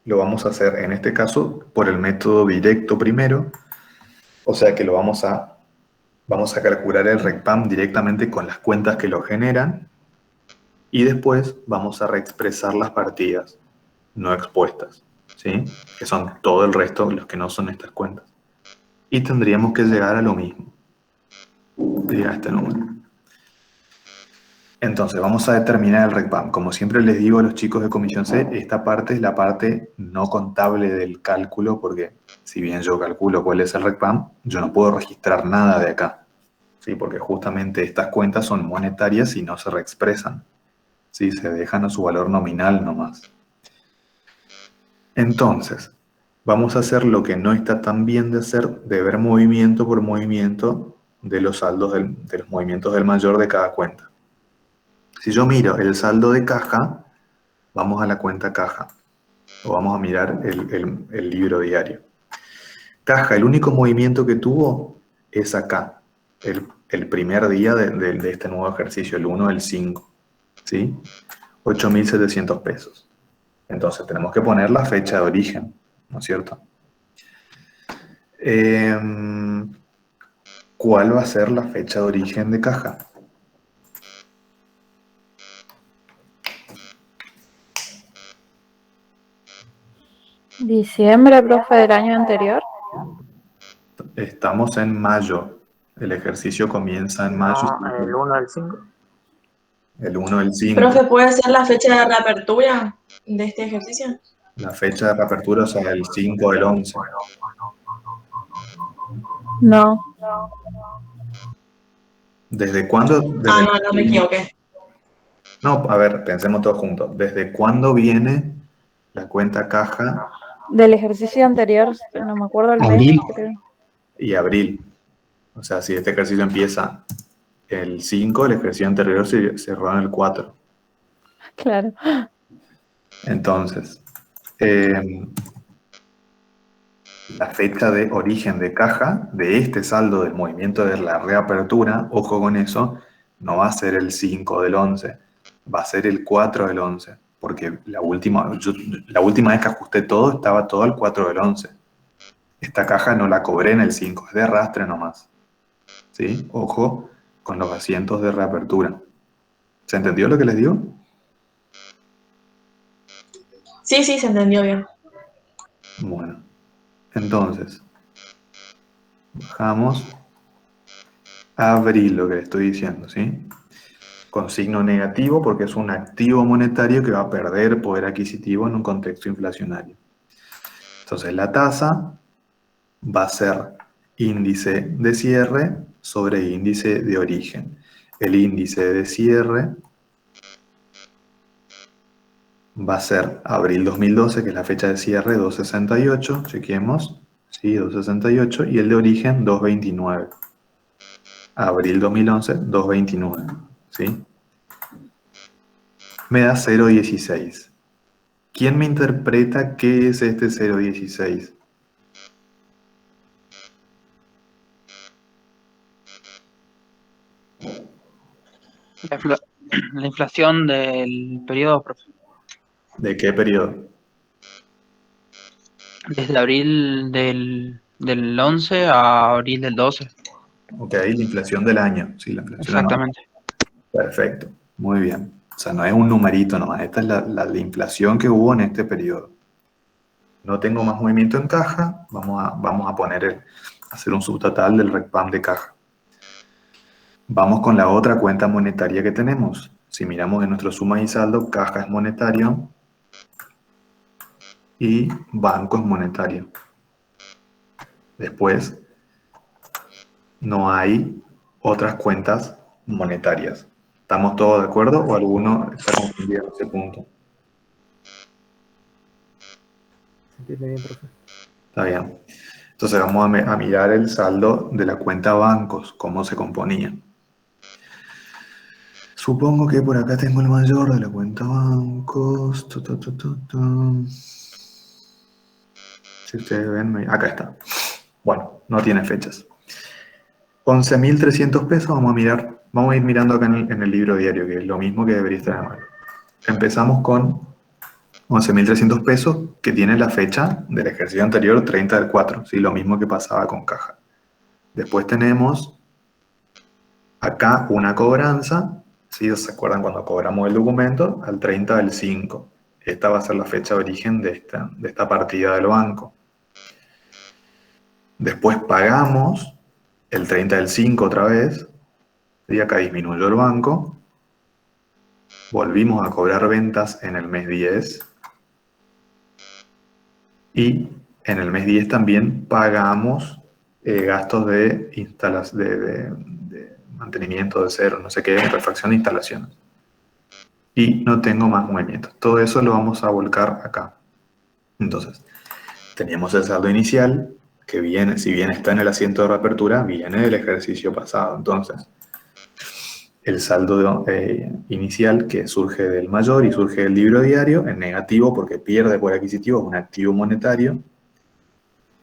lo vamos a hacer en este caso por el método directo primero, o sea que vamos a calcular el RECPAM directamente con las cuentas que lo generan y después vamos a reexpresar las partidas no expuestas, ¿sí? Que son todo el resto, los que no son estas cuentas. Y tendríamos que llegar a lo mismo, a este número. Entonces, vamos a determinar el RECPAM. Como siempre les digo a los chicos de Comisión C, esta parte es la parte no contable del cálculo, porque si bien yo calculo cuál es el RECPAM, yo no puedo registrar nada de acá, ¿sí? Porque justamente estas cuentas son monetarias y no se reexpresan, ¿sí? Se dejan a su valor nominal nomás. Entonces, vamos a hacer lo que no está tan bien de hacer, de ver movimiento por movimiento de los saldos de los movimientos del mayor de cada cuenta. Si yo miro el saldo de caja, vamos a la cuenta caja, o vamos a mirar el libro diario. Caja, el único movimiento que tuvo es acá, el primer día de este nuevo ejercicio, el 1 del 5, ¿sí? 8.700 pesos. Entonces tenemos que poner la fecha de origen, ¿no es cierto? ¿Cuál va a ser la fecha de origen de caja?
Diciembre, profe, del año anterior.
Estamos en mayo. El ejercicio comienza en mayo.
No, el 1 al 5.
El 1 del 5.
Profe, ¿puede ser la fecha de reapertura de este ejercicio?
La fecha de reapertura, o sea, el 5 del 11.
No.
¿Desde cuándo?
No, me equivoqué.
No, a ver, pensemos todos juntos. ¿Desde cuándo viene la cuenta caja?
Del ejercicio anterior, no me acuerdo el mes,
Abril.
creo.
Y abril. O sea, si este ejercicio empieza el 5, el ejercicio anterior se cerró en el 4.
Claro.
Entonces, la fecha de origen de caja de este saldo del movimiento de la reapertura, ojo con eso, no va a ser el 5 del 11, va a ser el 4 del 11, porque la última vez que ajusté todo, estaba todo el 4 del 11. Esta caja no la cobré en el 5, es de arrastre nomás. ¿Sí? Ojo con los asientos de reapertura. ¿Se entendió lo que les digo?
Sí, se entendió bien.
Bueno, entonces, bajamos a abril, lo que le estoy diciendo, ¿sí? Con signo negativo porque es un activo monetario que va a perder poder adquisitivo en un contexto inflacionario. Entonces, la tasa va a ser índice de cierre sobre índice de origen. El índice de cierre va a ser abril 2012, que es la fecha de cierre, 268, chequemos, sí, 268, y el de origen, 229. Abril 2011, 229, ¿sí? Me da 0,16. ¿Quién me interpreta qué es este 0,16?
La inflación del periodo, profe.
¿De qué periodo?
Desde abril del 11 a abril del 12.
Ok, la inflación del año. Sí, la inflación anual.
Exactamente.
Perfecto, muy bien. O sea, no es un numerito nomás, esta es la inflación que hubo en este periodo. No tengo más movimiento en caja, vamos a hacer un subtotal del RECPAM de caja. Vamos con la otra cuenta monetaria que tenemos. Si miramos en nuestro suma y saldo, caja es monetario y banco es monetario. Después, no hay otras cuentas monetarias. ¿Estamos todos de acuerdo o alguno está confundido en ese punto?
Entiende bien, profe.
Está bien. Entonces vamos a mirar el saldo de la cuenta bancos, cómo se componía. Supongo que por acá tengo el mayor de la cuenta bancos. Si ustedes ven, acá está. Bueno, no tiene fechas. 11.300 pesos, vamos a mirar vamos a ir mirando acá en el libro diario, que es lo mismo que debería estar en el manual. Empezamos con 11.300 pesos, que tiene la fecha del ejercicio anterior, 30/4, ¿sí? Lo mismo que pasaba con caja. Después tenemos acá una cobranza, ¿sí? ¿Se acuerdan cuando cobramos el documento? Al 30/5. Esta va a ser la fecha de origen de esta partida del banco. Después pagamos el 30/5 otra vez, y acá disminuyó el banco. Volvimos a cobrar ventas en el mes 10. Y en el mes 10 también pagamos gastos de mantenimiento de cero, no sé qué, refacción de instalaciones. Y no tengo más movimientos. Todo eso lo vamos a volcar acá. Entonces, teníamos el saldo inicial, que viene, si bien está en el asiento de reapertura, viene del ejercicio pasado. Entonces, el saldo inicial que surge del mayor y surge del libro diario, en negativo porque pierde poder adquisitivo, es un activo monetario.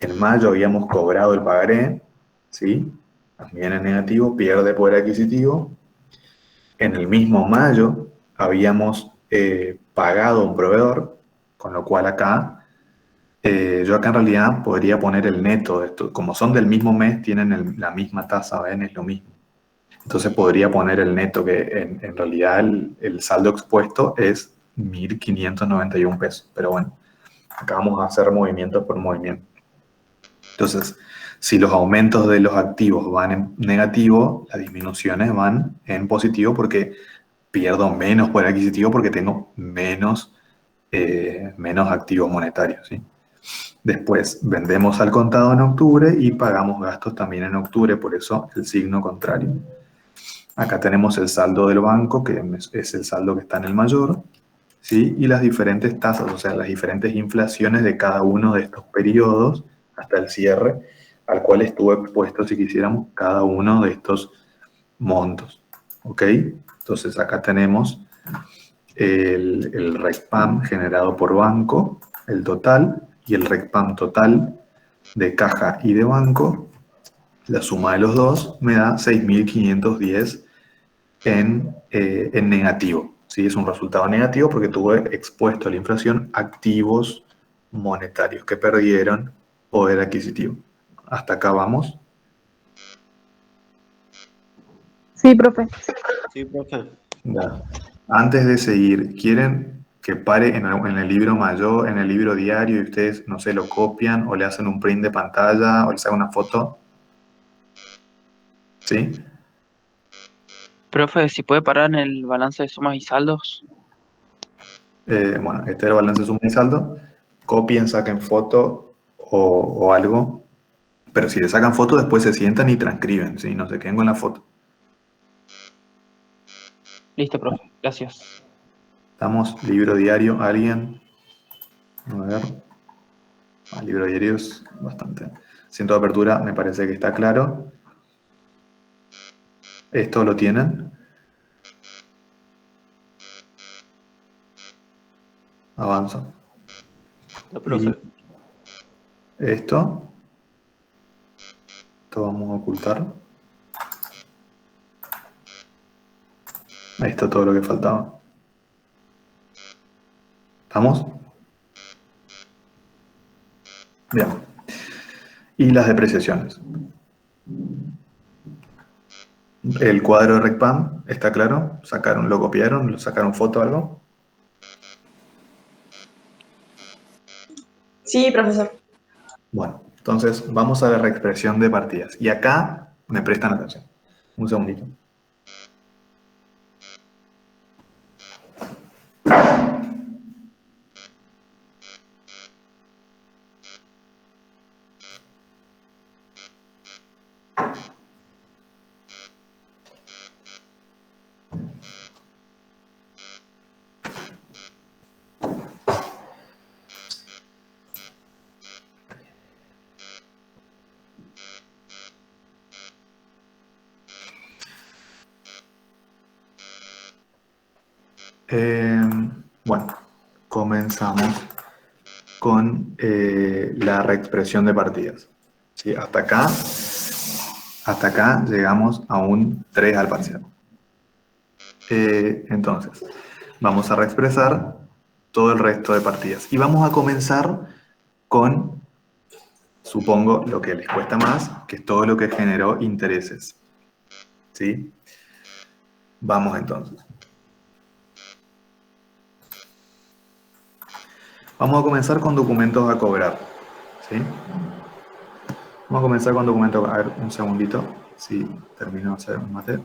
En mayo habíamos cobrado el pagaré, ¿sí? También en negativo, pierde poder adquisitivo. En el mismo mayo habíamos pagado a un proveedor, con lo cual acá, yo acá en realidad podría poner el neto de esto. Como son del mismo mes, tienen la misma tasa, ¿ven? Es lo mismo. Entonces podría poner el neto, que en realidad el saldo expuesto es 1.591 pesos. Pero bueno, acá vamos a hacer movimiento por movimiento. Entonces, si los aumentos de los activos van en negativo, las disminuciones van en positivo porque pierdo menos poder adquisitivo porque tengo menos activos monetarios, ¿sí? Después vendemos al contado en octubre y pagamos gastos también en octubre, por eso el signo contrario. Acá tenemos el saldo del banco, que es el saldo que está en el mayor, ¿sí? Y las diferentes tasas, o sea, las diferentes inflaciones de cada uno de estos periodos hasta el cierre, al cual estuvo expuesto, si quisiéramos, cada uno de estos montos. ¿Ok? Entonces acá tenemos el RECPAM generado por banco, el total, y el RECPAM total de caja y de banco. La suma de los dos me da 6.510 en negativo. ¿Sí? Es un resultado negativo porque tuve expuesto a la inflación activos monetarios que perdieron poder adquisitivo. Hasta acá vamos.
Sí, profe.
Sí, profe.
Ya. Antes de seguir, ¿quieren que pare en el libro mayor, en el libro diario, y ustedes, no sé, lo copian o le hacen un print de pantalla o les hagan una foto? ¿Sí?
Profe, si puede parar en el balance de sumas y saldos.
Bueno, este es el balance de suma y saldo. Copien, saquen foto o algo. Pero si le sacan foto, después se sientan y transcriben, ¿sí? No se queden con la foto.
Listo, profe. Gracias.
Estamos, libro diario, ¿alguien? A ver. El libro diario es bastante. Ciento de apertura, me parece que está claro. ¿Esto lo tienen? Avanza.
La profe.
Y esto vamos a ocultar. Ahí está todo lo que faltaba. ¿Estamos? Bien. Y las depreciaciones. El cuadro de RECPAM, ¿está claro? ¿Sacaron, lo copiaron? ¿Lo sacaron foto o algo?
Sí, profesor.
Bueno, entonces vamos a la reexpresión de partidas. Y acá me prestan atención. Un segundito. Bueno, comenzamos con la reexpresión de partidas. ¿Sí? Hasta acá llegamos a un 3 al parcial. Entonces, vamos a reexpresar todo el resto de partidas. Y vamos a comenzar con, supongo, lo que les cuesta más, que es todo lo que generó intereses. ¿Sí? Vamos entonces. Vamos a comenzar con documentos a cobrar. ¿Sí? Vamos a comenzar con documentos. A ver, un segundito. Si termino de hacer un mate.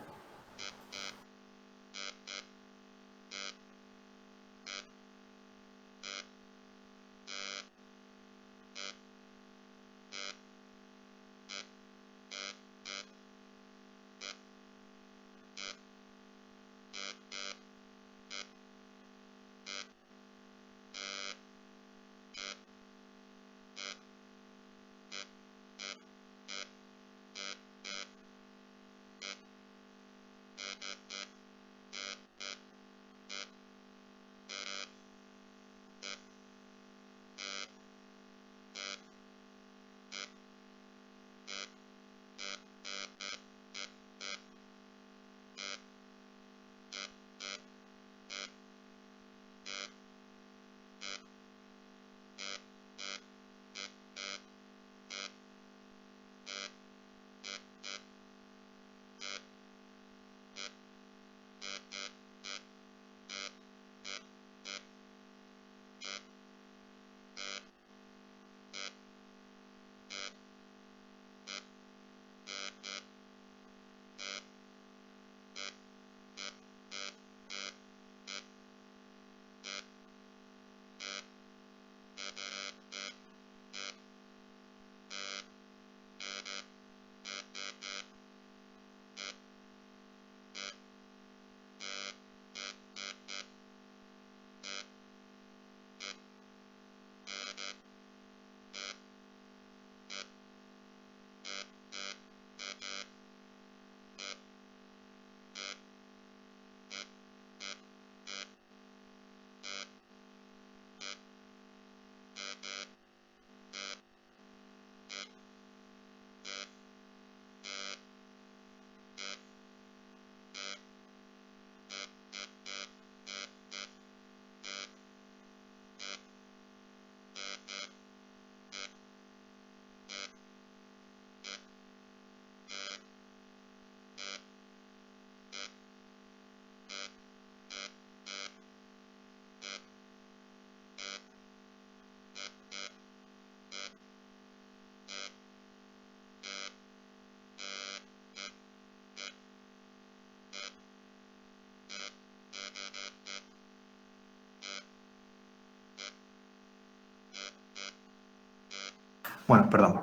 Bueno, perdón.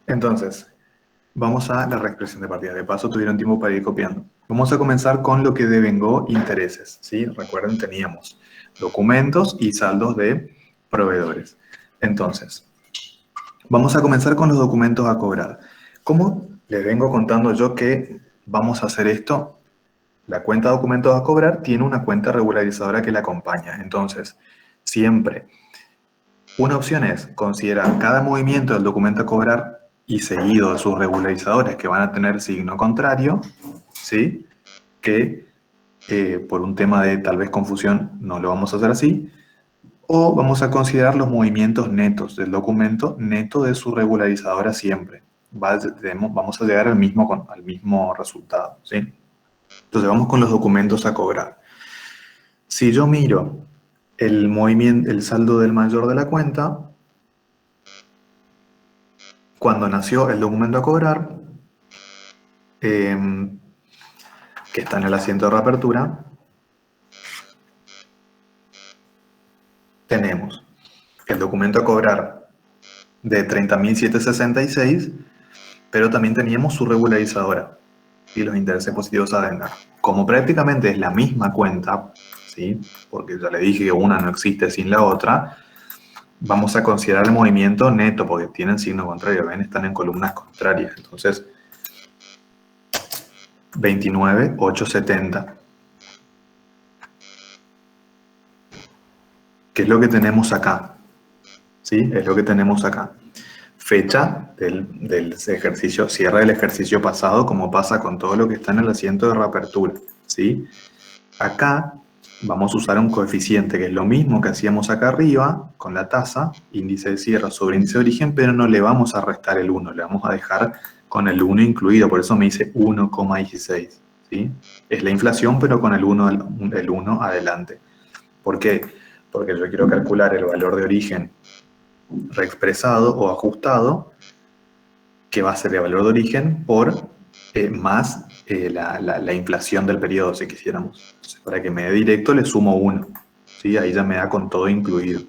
Entonces, vamos a la reexpresión de partida. De paso, tuvieron tiempo para ir copiando. Vamos a comenzar con lo que devengó intereses. ¿Sí? Recuerden, teníamos documentos y saldos de proveedores. Entonces, vamos a comenzar con los documentos a cobrar. ¿Cómo les vengo contando yo que vamos a hacer esto? La cuenta de documentos a cobrar tiene una cuenta regularizadora que la acompaña. Entonces, siempre una opción es considerar cada movimiento del documento a cobrar y seguido de sus regularizadores que van a tener signo contrario, ¿sí? Que por un tema de tal vez confusión no lo vamos a hacer así. O vamos a considerar los movimientos netos del documento neto de su regularizadora siempre. Vamos a llegar al mismo resultado, ¿sí? Entonces vamos con los documentos a cobrar. Si yo miro el saldo del mayor de la cuenta, cuando nació el documento a cobrar, que está en el asiento de reapertura, tenemos el documento a cobrar de 30.766, pero también teníamos su regularizadora y los intereses positivos a devengar. Como prácticamente es la misma cuenta, ¿sí? Porque ya le dije que una no existe sin la otra, vamos a considerar el movimiento neto porque tienen signo contrario, ven, están en columnas contrarias. Entonces, 29.870. ¿Qué es lo que tenemos acá? ¿Sí? Es lo que tenemos acá. Fecha del ejercicio, cierre del ejercicio pasado, como pasa con todo lo que está en el asiento de reapertura, ¿sí? Acá vamos a usar un coeficiente que es lo mismo que hacíamos acá arriba con la tasa, índice de cierre sobre índice de origen, pero no le vamos a restar el 1, le vamos a dejar con el 1 incluido, por eso me dice 1,16. ¿Sí? Es la inflación, pero con el 1 adelante. ¿Por qué? Porque yo quiero calcular el valor de origen reexpresado o ajustado, que va a ser el valor de origen por más la inflación del periodo, si quisiéramos. Entonces, para que me dé directo le sumo 1. ¿Sí? Ahí ya me da con todo incluido.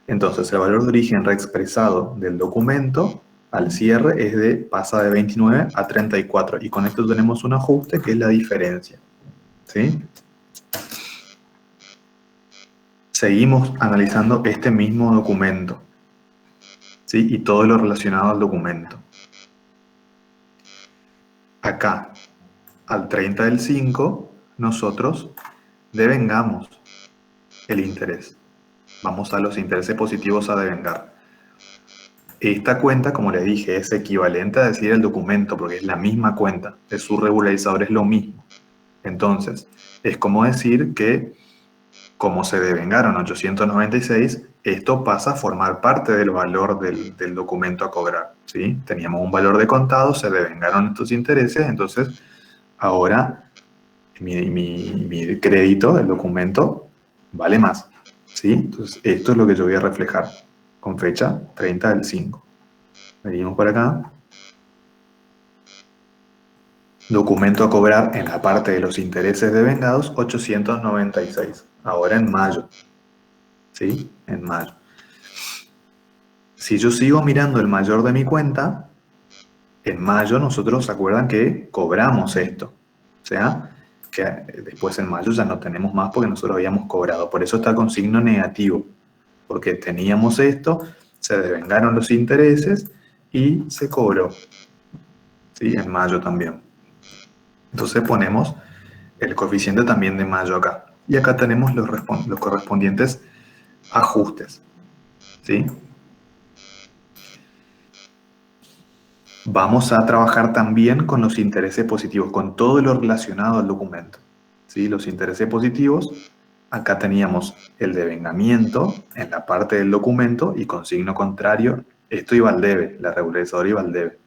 Entonces, el valor de origen reexpresado del documento al cierre pasa de 29 a 34. Y con esto tenemos un ajuste que es la diferencia. ¿Sí? Seguimos analizando este mismo documento. ¿Sí? Y todo lo relacionado al documento. Acá, al 30 del 5, nosotros devengamos el interés. Vamos a los intereses positivos a devengar. Esta cuenta, como les dije, es equivalente a decir el documento, porque es la misma cuenta. De su regularizador es lo mismo. Entonces, es como decir que, como se devengaron 896, esto pasa a formar parte del valor del documento a cobrar. ¿Sí? Teníamos un valor de contado, se devengaron estos intereses, entonces ahora mi crédito del documento vale más. ¿Sí? Entonces esto es lo que yo voy a reflejar con fecha 30 del 5. Venimos por acá. Documento a cobrar en la parte de los intereses devengados, 896. Ahora en mayo. ¿Sí? En mayo. Si yo sigo mirando el mayor de mi cuenta, en mayo nosotros, ¿se acuerdan que cobramos esto? O sea, que después en mayo ya no tenemos más porque nosotros habíamos cobrado. Por eso está con signo negativo. Porque teníamos esto, se devengaron los intereses y se cobró. ¿Sí? En mayo también. Entonces ponemos el coeficiente también de mayo acá. Y acá tenemos los correspondientes ajustes. ¿Sí? Vamos a trabajar también con los intereses positivos, con todo lo relacionado al documento. ¿Sí? Los intereses positivos, acá teníamos el devengamiento en la parte del documento y con signo contrario, esto iba al debe, la regularizadora iba al debe.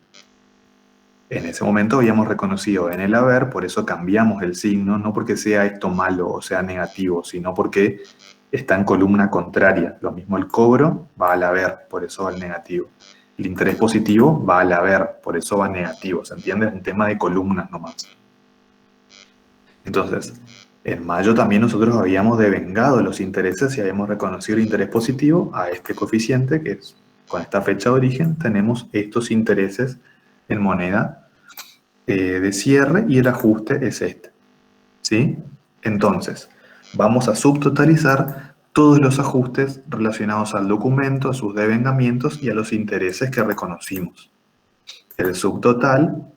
En ese momento habíamos reconocido en el haber, por eso cambiamos el signo, no porque sea esto malo o sea negativo, sino porque está en columna contraria. Lo mismo el cobro va al haber, por eso va al negativo. El interés positivo va al haber, por eso va negativo. ¿Se entiende? Es un tema de columnas nomás. Entonces, en mayo también nosotros habíamos devengado los intereses y habíamos reconocido el interés positivo a este coeficiente, que es con esta fecha de origen, tenemos estos intereses en moneda de cierre y el ajuste es este. ¿Sí? Entonces, vamos a subtotalizar todos los ajustes relacionados al documento, a sus devengamientos y a los intereses que reconocimos. El subtotal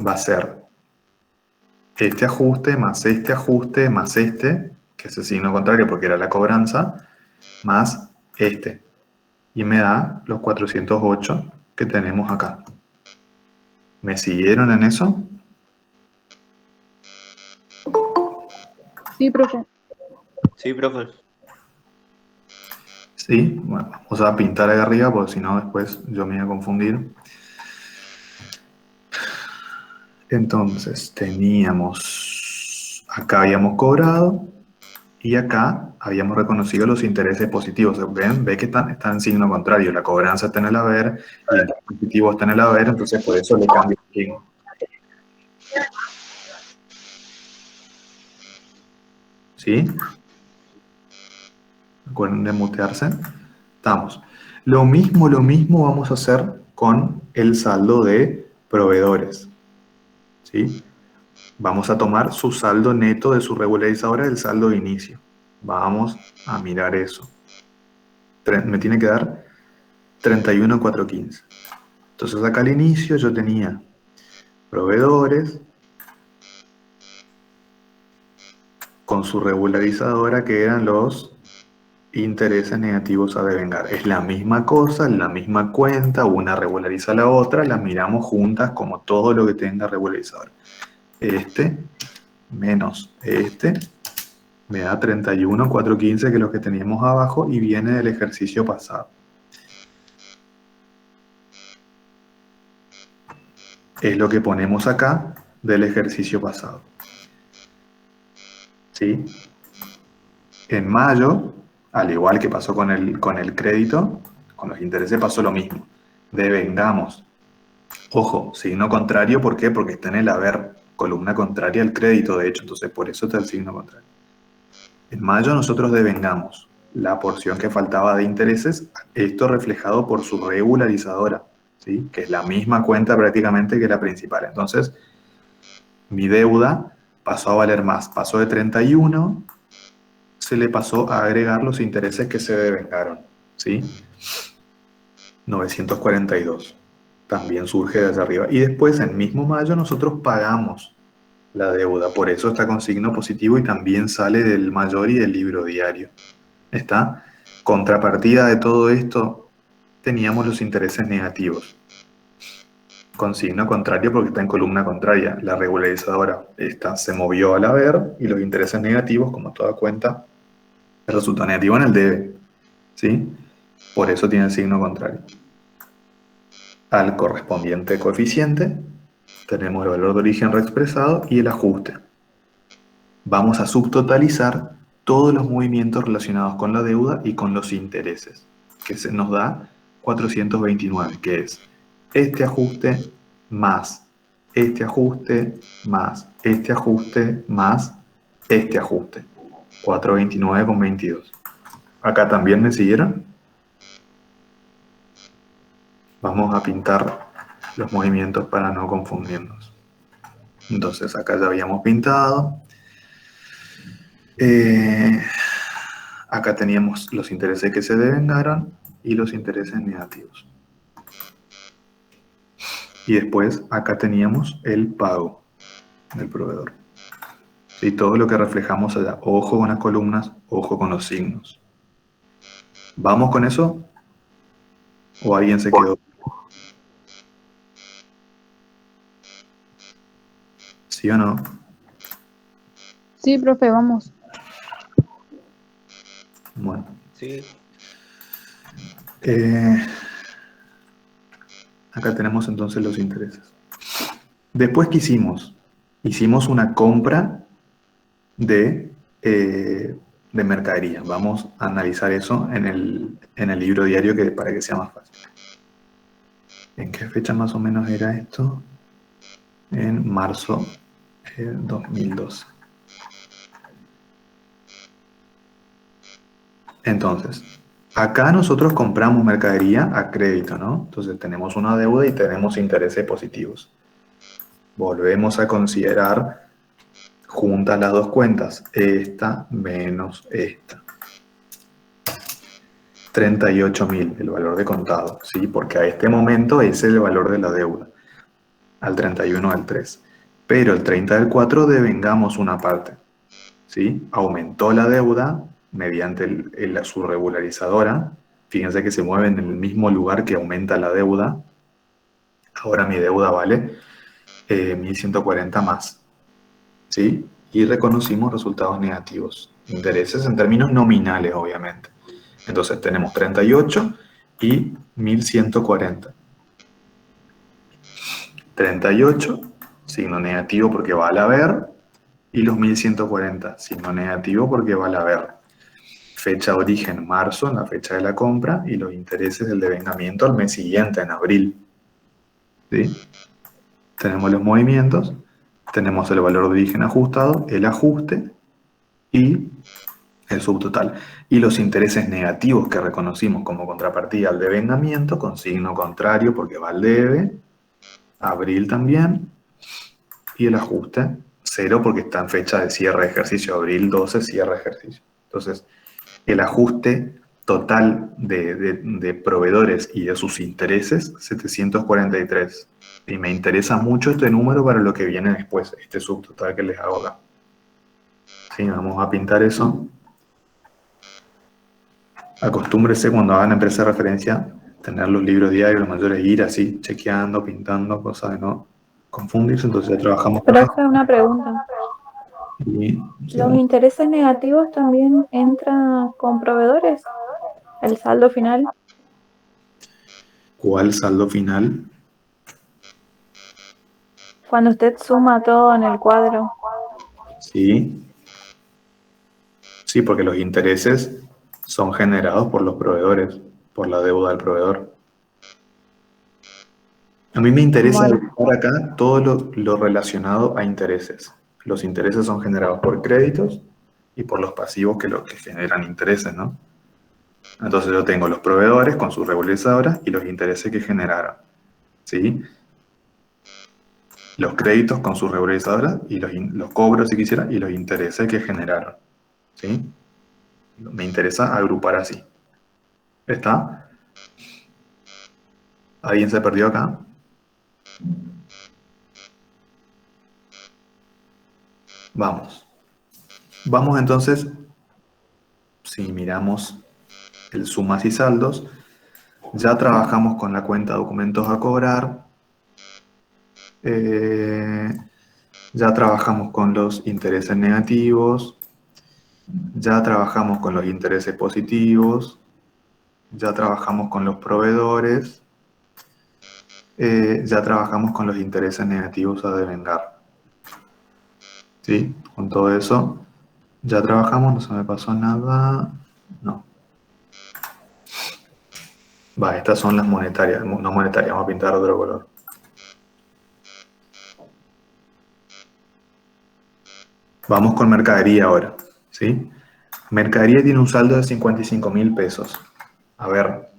va a ser este ajuste, más este, que es el signo contrario porque era la cobranza, más este. Y me da los 408 que tenemos acá. ¿Me siguieron en eso?
Sí, profe.
Sí, profe.
Sí, bueno, vamos a pintar ahí arriba porque si no después yo me voy a confundir. Entonces teníamos, acá habíamos cobrado y acá habíamos reconocido los intereses positivos. ¿Ven? Ve que están en signo contrario. La cobranza está en el haber y el interés positivo está en el haber, entonces por eso le cambio el signo. ¿Sí? Recuerden de mutearse. Estamos. Lo mismo vamos a hacer con el saldo de proveedores. ¿Sí? Vamos a tomar su saldo neto de su regularizadora del saldo de inicio. Vamos a mirar eso. Me tiene que dar 31,415. Entonces acá al inicio yo tenía proveedores con su regularizadora que eran los intereses negativos a devengar. Es la misma cosa, la misma cuenta, una regulariza la otra, las miramos juntas como todo lo que tenga regularizador. Este menos este me da 31.415, que es lo que teníamos abajo, y viene del ejercicio pasado. Es lo que ponemos acá del ejercicio pasado. ¿Sí? En mayo, al igual que pasó con el crédito, con los intereses pasó lo mismo. Devengamos. Ojo, signo contrario, ¿por qué? Porque está en el haber, columna contraria al crédito, de hecho, entonces por eso está el signo contrario. En mayo nosotros devengamos la porción que faltaba de intereses, esto reflejado por su regularizadora, ¿sí? Que es la misma cuenta prácticamente que la principal. Entonces, mi deuda pasó a valer más, pasó de 31, se le pasó a agregar los intereses que se devengaron, ¿sí? 942. También surge desde arriba. Y después, en mismo mayo, nosotros pagamos la deuda. Por eso está con signo positivo y también sale del mayor y del libro diario. ¿Está? Contrapartida de todo esto, teníamos los intereses negativos. Con signo contrario porque está en columna contraria. La regularizadora esta se movió al haber y los intereses negativos, como toda cuenta, el resultado negativo en el debe. ¿Sí? Por eso tiene el signo contrario. Al correspondiente coeficiente tenemos el valor de origen reexpresado y el ajuste. Vamos a subtotalizar todos los movimientos relacionados con la deuda y con los intereses, que se nos da 429, que es este ajuste más este ajuste más este ajuste más este ajuste. 429,22. Acá también me siguieron. Vamos a pintar los movimientos para no confundirnos. Entonces acá ya habíamos pintado. Acá teníamos los intereses que se devengaron y los intereses negativos. Y después acá teníamos el pago del proveedor. Y todo lo que reflejamos allá. Ojo con las columnas, ojo con los signos. ¿Vamos con eso? ¿O alguien se quedó? ¿Sí o no?
Sí, profe, vamos.
Bueno.
Sí.
Acá tenemos entonces los intereses. Después, ¿qué hicimos? Hicimos una compra de mercadería. Vamos a analizar eso en el libro diario para que sea más fácil. ¿En qué fecha más o menos era esto? En marzo 2012. Entonces, acá nosotros compramos mercadería a crédito, ¿no? Entonces tenemos una deuda y tenemos intereses positivos. Volvemos a considerar juntas las dos cuentas, esta menos esta. 38.000, el valor de contado, ¿sí? Porque a este momento ese es el valor de la deuda, al 31 del 3. Pero el 30 del 4 devengamos una parte, ¿sí? Aumentó la deuda mediante su regularizadora. Fíjense que se mueve en el mismo lugar que aumenta la deuda. Ahora mi deuda vale 1.140 más, ¿sí? Y reconocimos resultados negativos. Intereses en términos nominales, obviamente. Entonces tenemos 38 y 1.140. 38, signo negativo porque va al haber, y los 1.140, signo negativo porque va al haber. Fecha de origen, marzo, en la fecha de la compra, y los intereses del devengamiento al mes siguiente, en abril. ¿Sí? Tenemos los movimientos, tenemos el valor de origen ajustado, el ajuste y el subtotal. Y los intereses negativos que reconocimos como contrapartida al devengamiento, con signo contrario porque va al debe, abril también, y el ajuste, 0 porque está en fecha de cierre de ejercicio, abril 12, cierre de ejercicio. Entonces, el ajuste total de proveedores y de sus intereses, 743. Y me interesa mucho este número para lo que viene después, este subtotal que les hago acá. Sí, vamos a pintar eso. Acostúmbrese cuando hagan empresa de referencia, tener los libros diarios, los mayores, ir así, chequeando, pintando, cosas de no confundirse. Entonces ya trabajamos.
Profe, una pregunta.
Y
Los intereses negativos también entran con proveedores. El saldo final.
¿cuál saldo final?
Cuando usted suma todo en el cuadro.
Sí. Sí, porque los intereses son generados por los proveedores, por la deuda del proveedor. A mí me interesa
Bueno.
buscar acá todo lo relacionado a intereses. Los intereses son generados por créditos y por los pasivos que generan intereses, ¿no? Entonces yo tengo los proveedores con sus regularizadoras y los intereses que generaron, ¿sí? Los créditos con sus regularizadoras y los cobros, si quisiera, y los intereses que generaron, ¿sí? Me interesa agrupar así. ¿Está? ¿Alguien se perdió acá? Vamos. Vamos entonces, si miramos el sumas y saldos, ya trabajamos con la cuenta documentos a cobrar, ya trabajamos con los intereses negativos, ya trabajamos con los intereses positivos, ya trabajamos con los proveedores, ya trabajamos con los intereses negativos a devengar. ¿Sí? Con todo eso ya trabajamos, no se me pasó nada, no. Va, estas son las monetarias, no monetarias, vamos a pintar otro color. Vamos con mercadería ahora, ¿sí? Mercadería tiene un saldo de 55.000 pesos. A ver,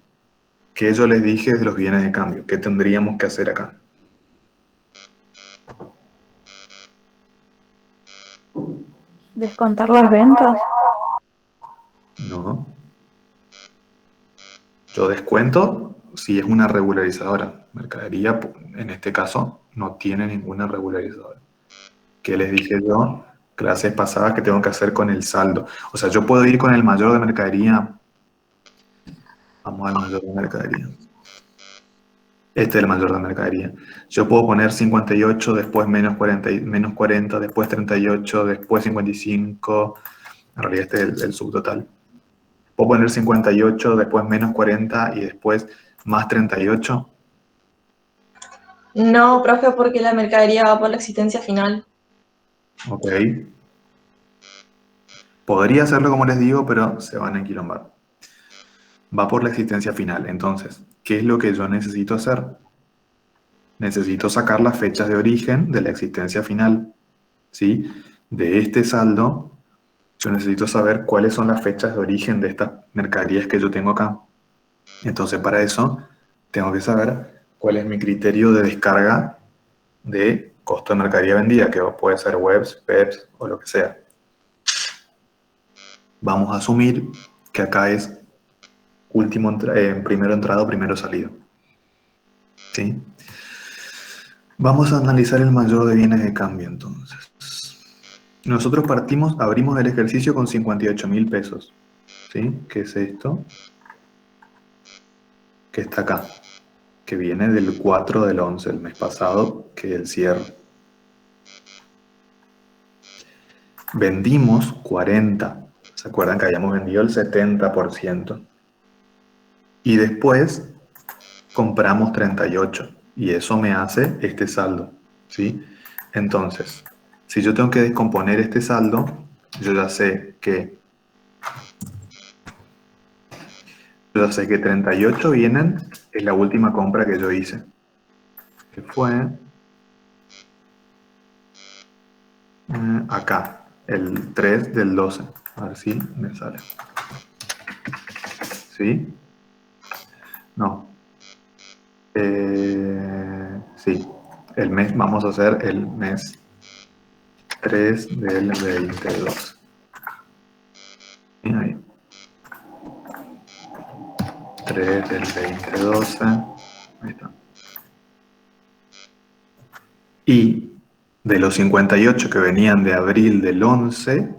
¿qué yo les dije de los bienes de cambio? ¿Qué tendríamos que hacer acá?
Descontar las ventas.
No. Yo descuento si es una regularizadora. Mercadería, en este caso, no tiene ninguna regularizadora. ¿Qué les dije yo? Clases pasadas que tengo que hacer con el saldo. O sea, yo puedo ir con el mayor de mercadería. Vamos al mayor de mercadería. Este es el mayor de mercadería. Yo puedo poner 58, después menos 40, después 38, después 55. En realidad este es el subtotal. Puedo poner 58, después menos 40 y después más 38.
No, profe, porque la mercadería va por la existencia final.
Ok. Podría hacerlo como les digo, pero se van a enquilombar. Va por la existencia final. Entonces, ¿qué es lo que yo necesito hacer? Necesito sacar las fechas de origen de la existencia final, ¿sí? De este saldo, yo necesito saber cuáles son las fechas de origen de estas mercaderías que yo tengo acá. Entonces, para eso, tengo que saber cuál es mi criterio de descarga de costo de mercadería vendida, que puede ser webs, PEPs o lo que sea. Vamos a asumir que acá es primero entrado, primero salido. ¿Sí? Vamos a analizar el mayor de bienes de cambio, entonces. Nosotros abrimos el ejercicio con 58.000 pesos. ¿Sí? ¿Qué es esto? Que está acá. Que viene del 4 del 11, el mes pasado, que es el cierre. Vendimos 40. ¿Se acuerdan que habíamos vendido el 70%? Y después compramos 38. Y eso me hace este saldo. ¿Sí? Entonces, si yo tengo que descomponer este saldo, yo ya sé que 38 vienen en la última compra que yo hice, que fue acá, el 3 del 12. A ver si me sale. ¿Sí? No. Sí. Vamos a hacer el mes 3 del 22. Ahí. 3 del 2012. Ahí está. Y de los 58 que venían de abril del 11,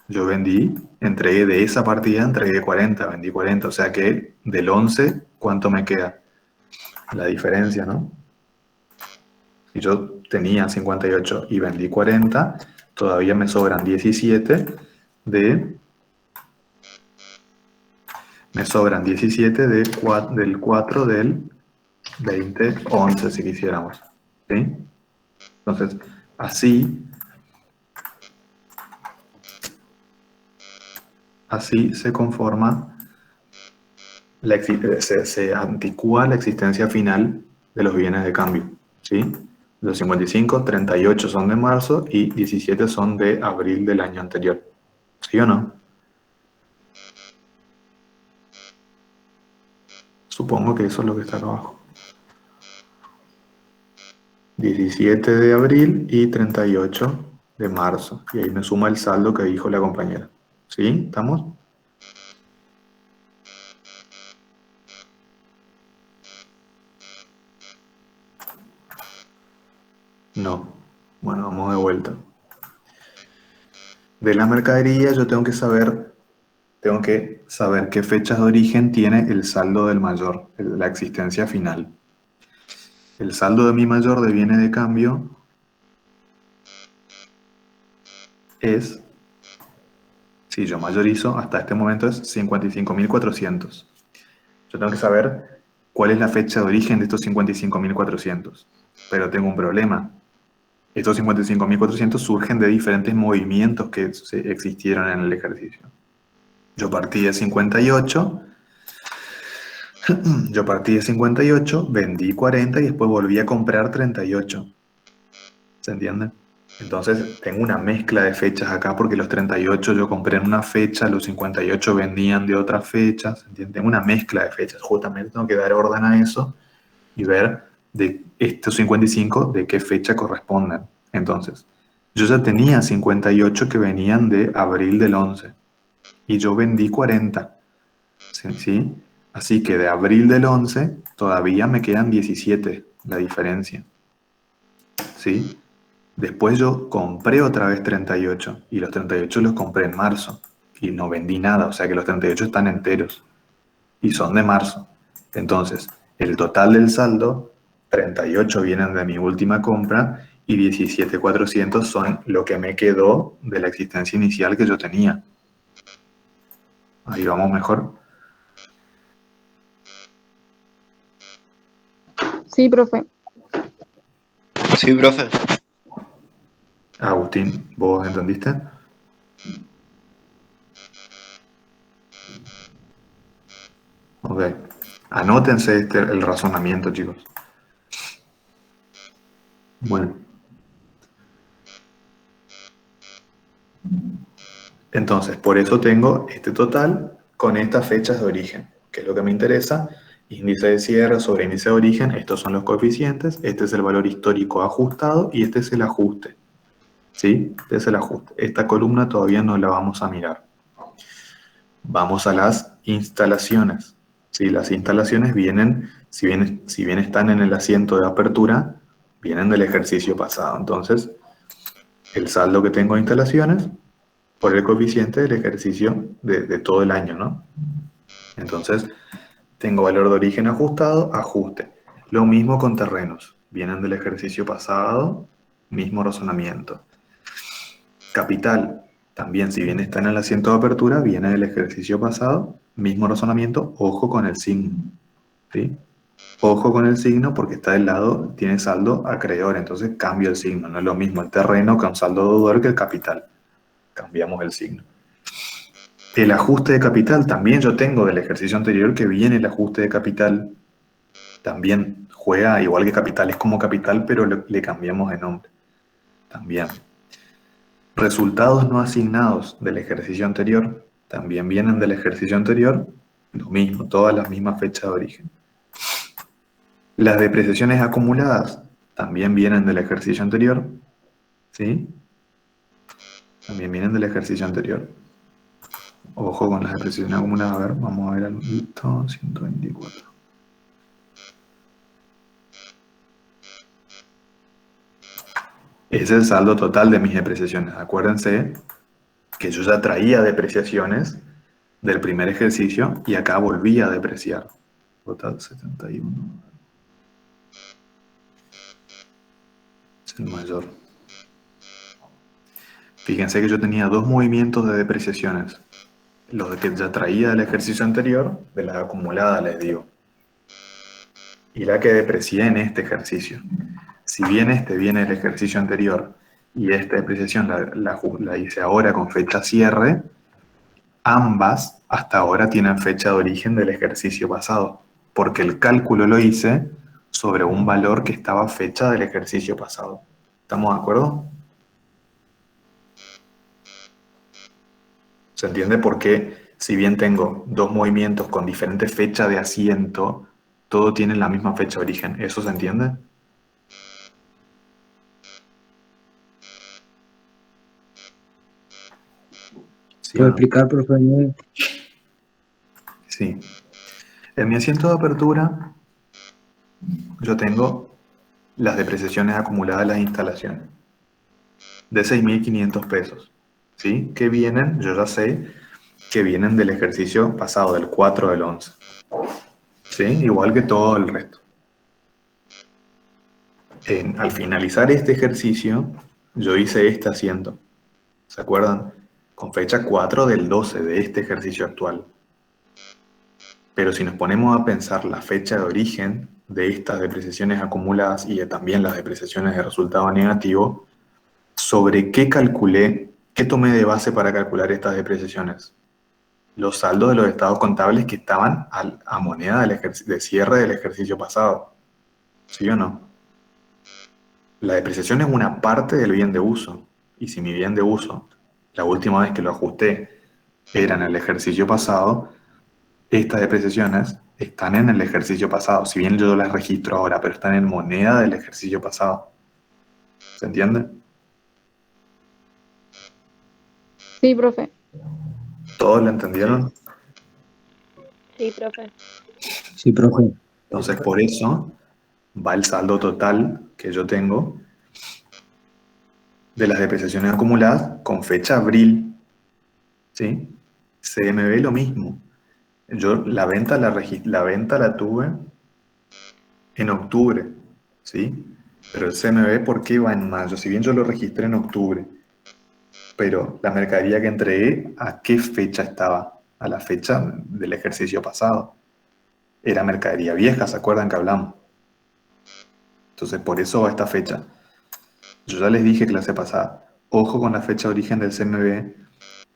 yo entregué de esa partida, entregué 40, vendí 40. O sea que del 11, ¿cuánto me queda? La diferencia, ¿no? Si yo tenía 58 y vendí 40, todavía me sobran 17 de... Me sobran 17 del 4 del 2011, si quisiéramos. ¿Sí? Entonces, así se conforma, se anticúa la existencia final de los bienes de cambio. ¿Sí? Los 55, 38 son de marzo y 17 son de abril del año anterior. ¿Sí o no? Supongo que eso es lo que está acá abajo. 17 de abril y 38 de marzo. Y ahí me suma el saldo que dijo la compañera. ¿Sí? ¿Estamos? No. Bueno, vamos de vuelta. De la mercadería yo tengo que saber qué fechas de origen tiene el saldo del mayor, la existencia final. El saldo de mi mayor de bienes de cambio es, si yo mayorizo, hasta este momento es 55.400. Yo tengo que saber cuál es la fecha de origen de estos 55.400. Pero tengo un problema. Estos 55.400 surgen de diferentes movimientos que existieron en el ejercicio. Yo partí de 58, vendí 40 y después volví a comprar 38. ¿Se entiende? Entonces tengo una mezcla de fechas acá porque los 38 yo compré en una fecha, los 58 vendían de otra fecha. ¿Se entiende? Tengo una mezcla de fechas. Justamente tengo que dar orden a eso y ver de estos 55 de qué fecha corresponden. Entonces, yo ya tenía 58 que venían de abril del 11 y yo vendí 40. ¿Sí? Así que de abril del 11 todavía me quedan 17, la diferencia. ¿Sí? Después yo compré otra vez 38 y los 38 los compré en marzo y no vendí nada, o sea que los 38 están enteros y son de marzo. Entonces, el total del saldo, 38 vienen de mi última compra y 17.400 son lo que me quedó de la existencia inicial que yo tenía. Ahí vamos mejor.
Sí, profe.
Sí, profe.
Agustín, ¿vos entendiste? Ok. Anótense el razonamiento, chicos. Bueno. Entonces, por eso tengo este total con estas fechas de origen, que es lo que me interesa. Índice de cierre sobre índice de origen, estos son los coeficientes, este es el valor histórico ajustado y este es el ajuste. ¿Sí? Este es el ajuste. Esta columna todavía no la vamos a mirar. Vamos a las instalaciones. ¿Sí? Las instalaciones vienen, si bien están en el asiento de apertura, vienen del ejercicio pasado. Entonces, el saldo que tengo de instalaciones por el coeficiente del ejercicio de todo el año, ¿no? Entonces, tengo valor de origen ajustado, ajuste. Lo mismo con terrenos. Vienen del ejercicio pasado, mismo razonamiento. Capital, también si bien está en el asiento de apertura, viene del ejercicio pasado, mismo razonamiento, ojo con el signo. ¿Sí? Ojo con el signo porque está del lado, tiene saldo acreedor, entonces cambio el signo. No es lo mismo el terreno con saldo deudor que el capital. Cambiamos el signo. El ajuste de capital, también yo tengo del ejercicio anterior que viene el ajuste de capital. También juega igual que capital, es como capital, pero le cambiamos de nombre. También. Resultados no asignados del ejercicio anterior, también vienen del ejercicio anterior, lo mismo, todas las mismas fechas de origen. Las depreciaciones acumuladas también vienen del ejercicio anterior, ¿sí? También vienen del ejercicio anterior. Ojo con las depreciaciones acumuladas, a ver, vamos a ver algo, 124. Ese es el saldo total de mis depreciaciones. Acuérdense que yo ya traía depreciaciones del primer ejercicio y acá volví a depreciar. Total 71. Es el mayor. Fíjense que yo tenía dos movimientos de depreciaciones. Los de que ya traía del ejercicio anterior, de las acumuladas les digo. Y la que deprecié en este ejercicio. Si bien este viene del ejercicio anterior y esta depreciación la hice ahora con fecha cierre, ambas hasta ahora tienen fecha de origen del ejercicio pasado, porque el cálculo lo hice sobre un valor que estaba fecha del ejercicio pasado. ¿Estamos de acuerdo? ¿Se entiende por qué, si bien tengo dos movimientos con diferente fecha de asiento, todo tiene la misma fecha de origen? ¿Eso se entiende? ¿Sí o
¿Puede
no?
explicar, profe?
Sí. En mi asiento de apertura, yo tengo las depreciaciones acumuladas de las instalaciones de 6.500 pesos. ¿Sí? Que vienen, yo ya sé, que vienen del ejercicio pasado, del 4 del 11. ¿Sí? Igual que todo el resto. Al finalizar este ejercicio, yo hice este asiento. ¿Se acuerdan? Con fecha 4 del 12 de este ejercicio actual. Pero si nos ponemos a pensar la fecha de origen de estas depreciaciones acumuladas y también las depreciaciones de resultado negativo, ¿sobre qué calculé, qué tomé de base para calcular estas depreciaciones? Los saldos de los estados contables que estaban a moneda de cierre del ejercicio pasado. ¿Sí o no? La depreciación es una parte del bien de uso. Y si mi bien de uso, la última vez que lo ajusté, era en el ejercicio pasado, estas depreciaciones están en el ejercicio pasado. Si bien yo las registro ahora, pero están en moneda del ejercicio pasado. ¿Se entiende?
Sí, profe.
¿Todos lo entendieron?
Sí, profe.
Sí, profe.
Entonces, por eso va el saldo total que yo tengo de las depreciaciones acumuladas con fecha abril. ¿Sí? CMB lo mismo. Yo la venta la tuve en octubre, ¿sí? Pero el CMB, ¿por qué va en mayo? Si bien yo lo registré en octubre, pero la mercadería que entregué, ¿a qué fecha estaba? A la fecha del ejercicio pasado. Era mercadería vieja, ¿se acuerdan que hablamos? Entonces, por eso va esta fecha. Yo ya les dije clase pasada, ojo con la fecha de origen del CMB,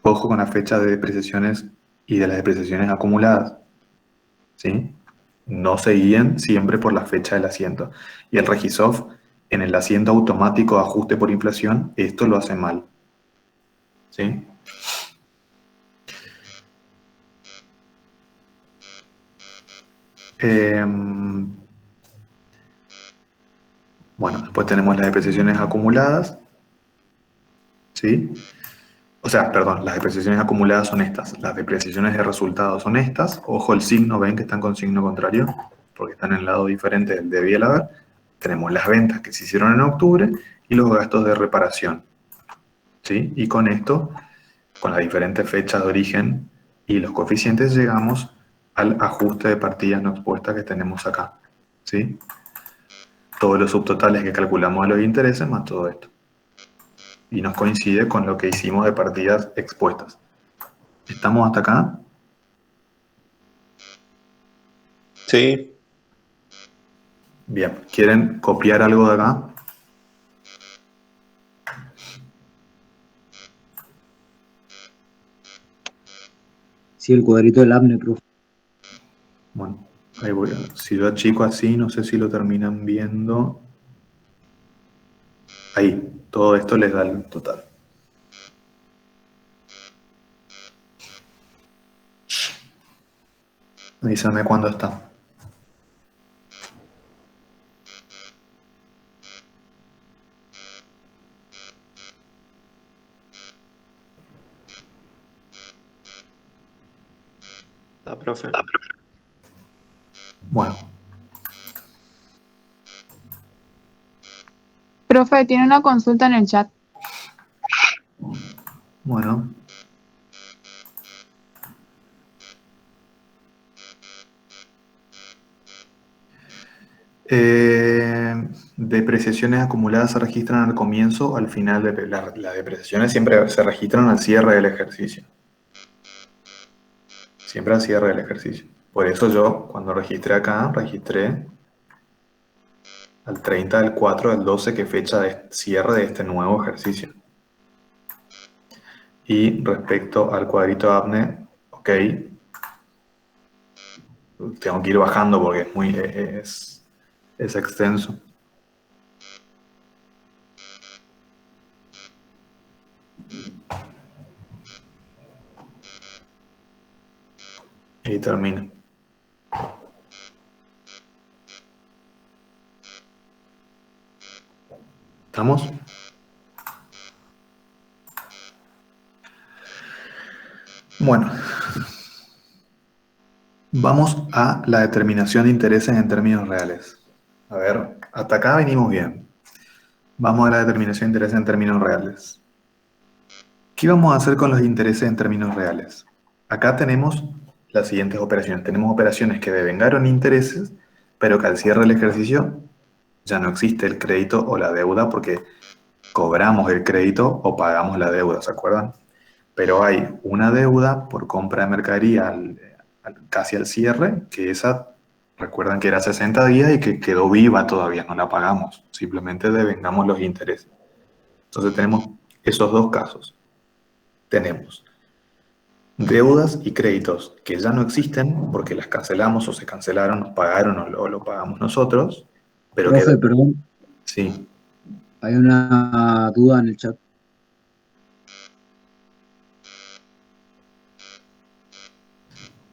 ojo con la fecha de depreciaciones y de las depreciaciones acumuladas, ¿sí? No se guíen siempre por la fecha del asiento. Y el Regisoft, en el asiento automático de ajuste por inflación, esto lo hace mal, ¿sí? Bueno, después tenemos las depreciaciones acumuladas, ¿sí? O sea, perdón, las depreciaciones acumuladas son estas. Las depreciaciones de resultados son estas. Ojo el signo, ven que están con signo contrario, porque están en el lado diferente del debía el haber. Tenemos las ventas que se hicieron en octubre y los gastos de reparación, ¿sí? Y con esto, con las diferentes fechas de origen y los coeficientes, llegamos al ajuste de partidas no expuestas que tenemos acá, ¿sí? Todos los subtotales que calculamos de los intereses más todo esto. Y nos coincide con lo que hicimos de partidas expuestas. ¿Estamos hasta acá?
Sí.
Bien. ¿Quieren copiar algo de acá?
Sí, el cuadrito del APNE, profe.
Bueno, ahí voy. Si yo achico así, no sé si lo terminan viendo. Ahí, todo esto les da el total. Avísame cuándo está.
La profe.
Bueno,
Profe, tiene una consulta en el chat.
bueno. depreciaciones acumuladas se registran al comienzo o al final de las depreciaciones siempre se registran al cierre del ejercicio. Siempre al cierre del ejercicio. Por eso yo, cuando registré acá, registré al 30 del 4 del 12, que es fecha de cierre de este nuevo ejercicio. Y respecto al cuadrito APNE, ok, tengo que ir bajando porque es extenso. Y termino. ¿Estamos? Bueno, vamos a la determinación de intereses en términos reales. A ver, hasta acá venimos bien. Vamos a la determinación de intereses en términos reales. ¿Qué vamos a hacer con los intereses en términos reales? Acá tenemos las siguientes operaciones. Tenemos operaciones que devengaron intereses, pero que al cierre del ejercicio ya no existe el crédito o la deuda porque cobramos el crédito o pagamos la deuda, ¿se acuerdan? Pero hay una deuda por compra de mercadería casi al cierre, que esa, recuerdan que era 60 días y que quedó viva todavía, no la pagamos, simplemente devengamos los intereses. Entonces tenemos esos dos casos. Tenemos deudas y créditos que ya no existen porque las cancelamos o se cancelaron, nos pagaron o lo pagamos nosotros, pero
Profe, perdón,
Sí.
hay una duda en el chat.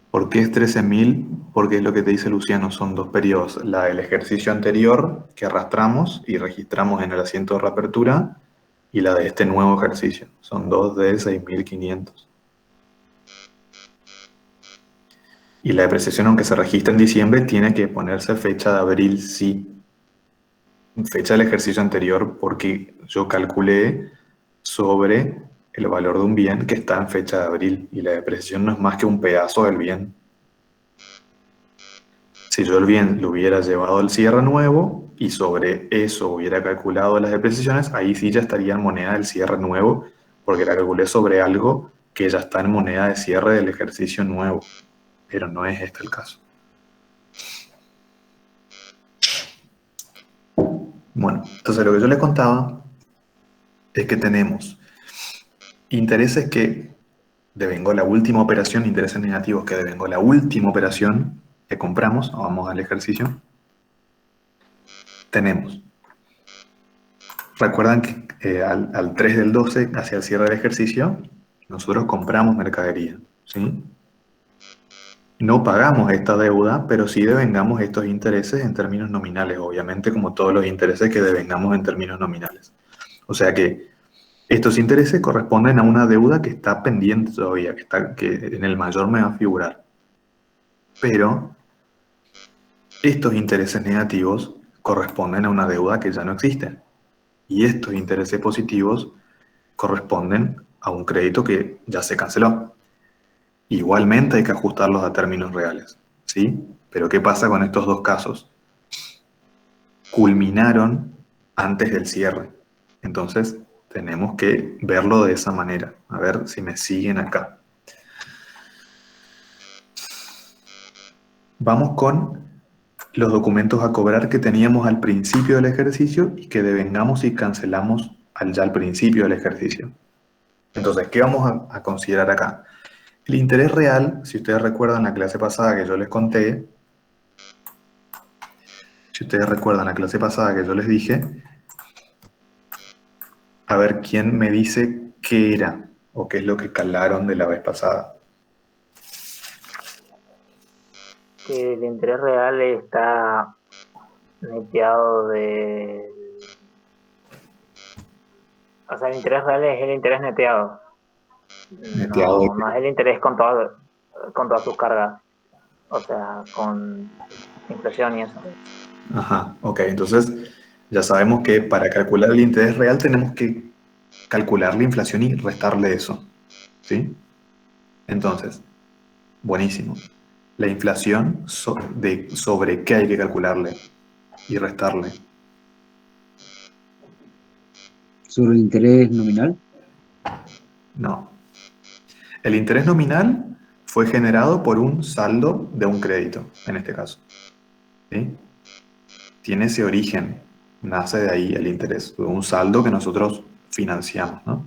¿Por qué es 13.000? Porque es lo que te dice Luciano, son dos periodos. La del ejercicio anterior que arrastramos y registramos en el asiento de reapertura y la de este nuevo ejercicio. Son dos de 6.500. Y la depreciación, aunque se registra en diciembre, tiene que ponerse fecha de abril, sí. Fecha del ejercicio anterior porque yo calculé sobre el valor de un bien que está en fecha de abril y la depreciación no es más que un pedazo del bien. Si yo el bien lo hubiera llevado al cierre nuevo y sobre eso hubiera calculado las depreciaciones, ahí sí ya estaría en moneda del cierre nuevo porque la calculé sobre algo que ya está en moneda de cierre del ejercicio nuevo. Pero no es este el caso. Bueno, entonces lo que yo les contaba es que tenemos intereses que devengó la última operación, intereses negativos que devengó la última operación que compramos, vamos al ejercicio. Tenemos, recuerdan que al 3 del 12, hacia el cierre del ejercicio, nosotros compramos mercadería, ¿sí? No pagamos esta deuda, pero sí devengamos estos intereses en términos nominales, obviamente como todos los intereses que devengamos en términos nominales. O sea que estos intereses corresponden a una deuda que está pendiente todavía, que en el mayor me va a figurar. Pero estos intereses negativos corresponden a una deuda que ya no existe. Y estos intereses positivos corresponden a un crédito que ya se canceló. Igualmente hay que ajustarlos a términos reales, ¿sí? Pero ¿qué pasa con estos dos casos? Culminaron antes del cierre. Entonces tenemos que verlo de esa manera. A ver si me siguen acá. Vamos con los documentos a cobrar que teníamos al principio del ejercicio y que devengamos y cancelamos ya al principio del ejercicio. Entonces, ¿qué vamos a considerar acá? El interés real, si ustedes recuerdan la clase pasada que yo les conté, si ustedes recuerdan la clase pasada que yo les dije, a ver quién me dice qué era o qué es lo que calaron de la vez pasada.
Que el interés real está neteado de... O sea, el interés real es el interés neteado.
¿Neteado de qué?
No es el interés con todas sus cargas. O sea, con inflación y eso.
Ajá, ok, entonces ya sabemos que para calcular el interés real tenemos que calcular la inflación y restarle eso, ¿sí? Entonces, buenísimo. La inflación sobre qué hay que calcularle y restarle.
sobre el interés nominal.
No. El interés nominal fue generado por un saldo de un crédito, en este caso. ¿Sí? Tiene ese origen, nace de ahí el interés, de un saldo que nosotros financiamos, ¿no?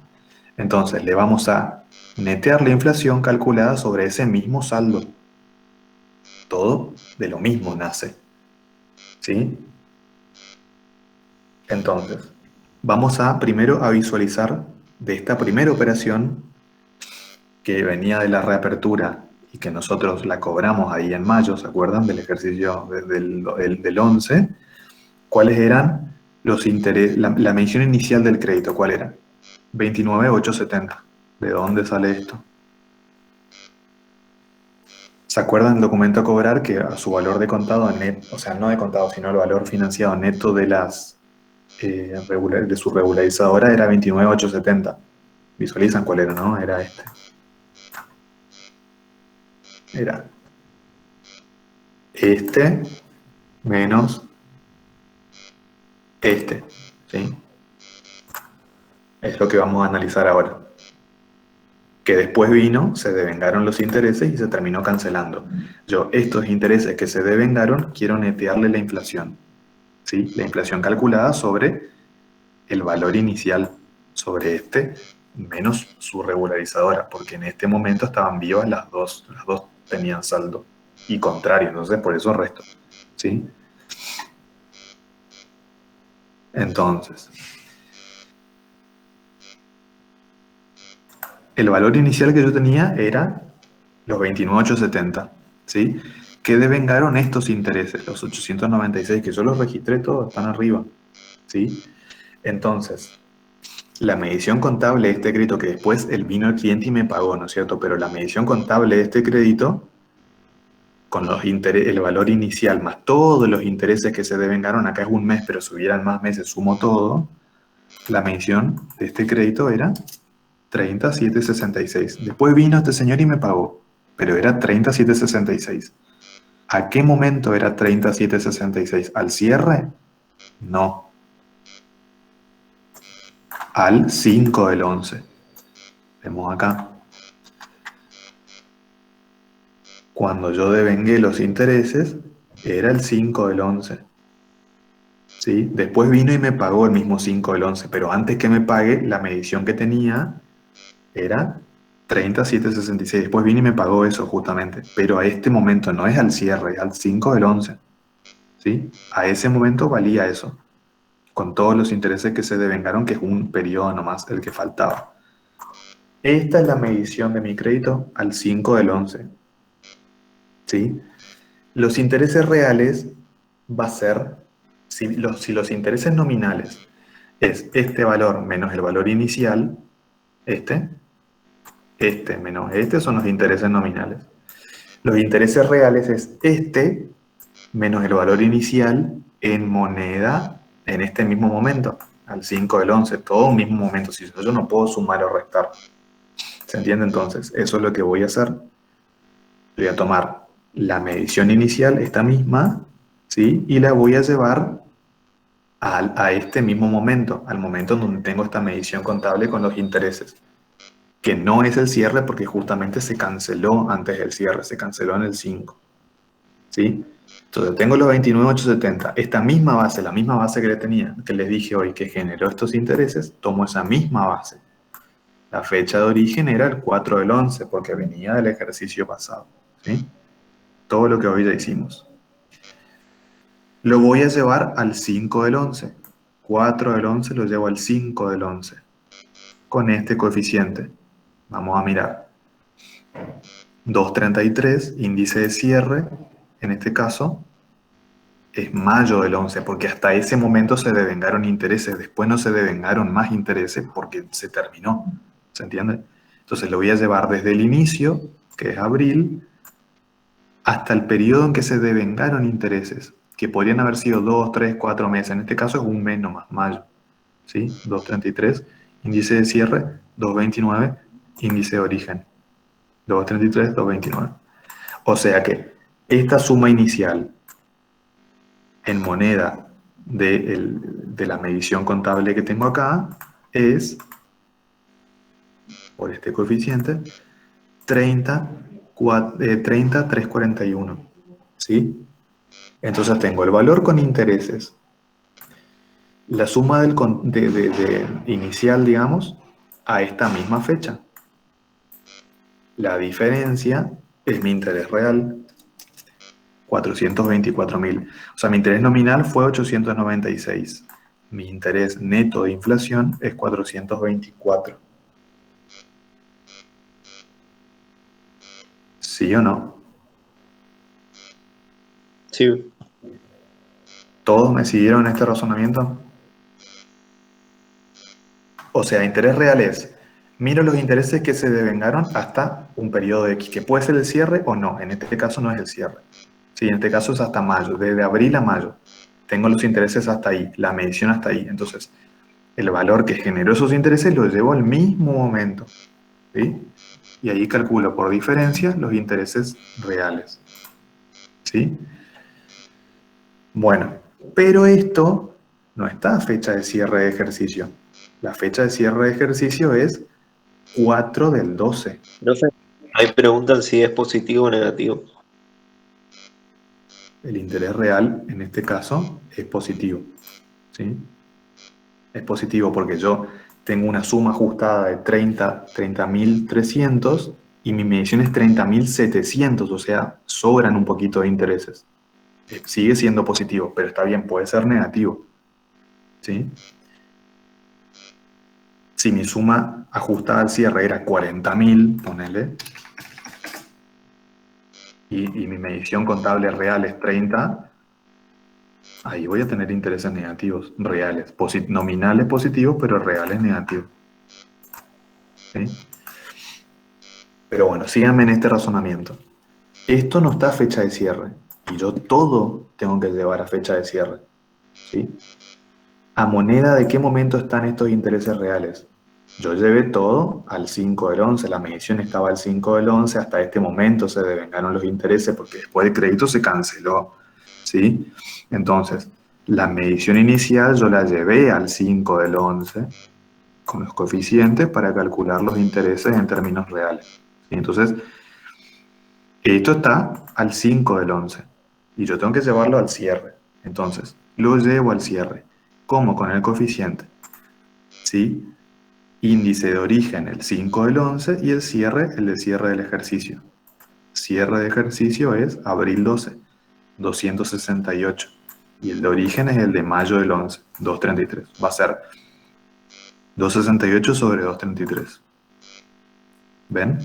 Entonces le vamos a netear la inflación calculada sobre ese mismo saldo. Todo de lo mismo nace. ¿Sí? Entonces, vamos a primero a visualizar de esta primera operación que venía de la reapertura y que nosotros la cobramos ahí en mayo, ¿se acuerdan? Del ejercicio del 11. ¿Cuáles eran los intereses? La medición inicial del crédito, ¿cuál era? 29.870. ¿De dónde sale esto? ¿Se acuerdan del documento a cobrar que a su valor de contado net, o sea, no de contado, sino el valor financiado neto de las de su regularizadora era 29.870? Visualizan cuál era, ¿no? Era este. Era este menos este, ¿sí? Es lo que vamos a analizar ahora. Que después vino, se devengaron los intereses y se terminó cancelando. Yo, estos intereses que se devengaron, quiero netearle la inflación, ¿sí? La inflación calculada sobre el valor inicial, sobre este, menos su regularizadora, porque en este momento estaban vivas las dos tenían saldo y contrario, entonces por eso resto, ¿sí? Entonces, el valor inicial que yo tenía era los 29.870, ¿sí? ¿Qué devengaron estos intereses? Los 896, que yo los registré todos, están arriba, ¿sí? Entonces, la medición contable de este crédito, que después vino el cliente y me pagó, ¿no es cierto? Pero la medición contable de este crédito, con los el valor inicial más todos los intereses que se devengaron, acá es un mes, pero si hubieran más meses, sumo todo, la medición de este crédito era 37.66. Después vino este señor y me pagó, pero era 37.66. ¿A qué momento era 37.66? ¿Al cierre? No. Al 5 del 11. Vemos acá. Cuando yo devengué los intereses, era el 5 del 11. ¿Sí? Después vino y me pagó el mismo 5 del 11, pero antes que me pague, la medición que tenía era 37.66. Después vino y me pagó eso justamente, pero a este momento no es al cierre, es al 5 del 11. ¿Sí? A ese momento valía eso, con todos los intereses que se devengaron, que es un periodo nomás el que faltaba. Esta es la medición de mi crédito al 5 del 11. ¿Sí? Los intereses reales va a ser, si los intereses nominales es este valor menos el valor inicial, este menos este son los intereses nominales. Los intereses reales es este menos el valor inicial en moneda en este mismo momento, al 5 del 11, todo un mismo momento. Si yo no puedo sumar o restar. ¿Se entiende entonces? Eso es lo que voy a hacer. Voy a tomar la medición inicial, esta misma, ¿sí? Y la voy a llevar a este mismo momento, al momento en donde tengo esta medición contable con los intereses, que no es el cierre porque justamente se canceló antes del cierre, se canceló en el 5, ¿sí? Entonces tengo los 29.870, esta misma base, la misma base que le tenía, que les dije hoy que generó estos intereses, tomo esa misma base. La fecha de origen era el 4 del 11 porque venía del ejercicio pasado, ¿sí? Todo lo que hoy ya hicimos. Lo voy a llevar al 5 del 11. 4 del 11 lo llevo al 5 del 11. Con este coeficiente. Vamos a mirar. 2.33, índice de cierre, en este caso, es mayo del 11, porque hasta ese momento se devengaron intereses. Después no se devengaron más intereses porque se terminó. ¿Se entiende? Entonces lo voy a llevar desde el inicio, que es abril, hasta el periodo en que se devengaron intereses, que podrían haber sido 2, 3, 4 meses. En este caso es un mes nomás, mayo. ¿Sí? 2.33, índice de cierre, 2.29, índice de origen. 2.33, 2.29. O sea que esta suma inicial en moneda de la medición contable que tengo acá es, por este coeficiente, 30,341. ¿Sí? Entonces tengo el valor con intereses, la suma de inicial, digamos, a esta misma fecha. La diferencia es mi interés real, 424.000. O sea, mi interés nominal fue 896. Mi interés neto de inflación es 424. ¿Sí o no?
Sí.
¿Todos me siguieron este razonamiento? O sea, interés real es, miro los intereses que se devengaron hasta un periodo X, que puede ser el cierre o no. En este caso no es el cierre. Sí, en este caso es hasta mayo, desde abril a mayo. Tengo los intereses hasta ahí, la medición hasta ahí. Entonces, el valor que generó esos intereses lo llevo al mismo momento. ¿Sí? Y ahí calculo por diferencia los intereses reales. ¿Sí? Bueno, pero esto no está a fecha de cierre de ejercicio. La fecha de cierre de ejercicio es 4 del 12.
Profe, ahí preguntan si es positivo o negativo.
El interés real, en este caso, es positivo. ¿Sí? Es positivo porque yo tengo una suma ajustada de 30.300 y mi medición es 30.700, o sea, sobran un poquito de intereses. Sigue siendo positivo, pero está bien, puede ser negativo. ¿Sí? Si mi suma ajustada al cierre era 40.000, ponele, y mi medición contable real es 30, ahí voy a tener intereses negativos, reales, nominales positivos, pero reales negativos. ¿Sí? Pero bueno, síganme en este razonamiento. Esto no está a fecha de cierre, y yo todo tengo que llevar a fecha de cierre. ¿Sí? ¿A moneda de qué momento están estos intereses reales? Yo llevé todo al 5 del 11, la medición estaba al 5 del 11, hasta este momento se devengaron los intereses porque después el crédito se canceló, ¿sí? Entonces, la medición inicial yo la llevé al 5 del 11 con los coeficientes para calcular los intereses en términos reales. ¿Sí? Entonces, esto está al 5 del 11 y yo tengo que llevarlo al cierre. Entonces, lo llevo al cierre. ¿Cómo? Con el coeficiente, ¿sí? Índice de origen el 5 del 11 y el cierre el de cierre del ejercicio. Cierre de ejercicio es abril 12, 268. Y el de origen es el de mayo del 11, 233. Va a ser 268 sobre 233. ¿Ven?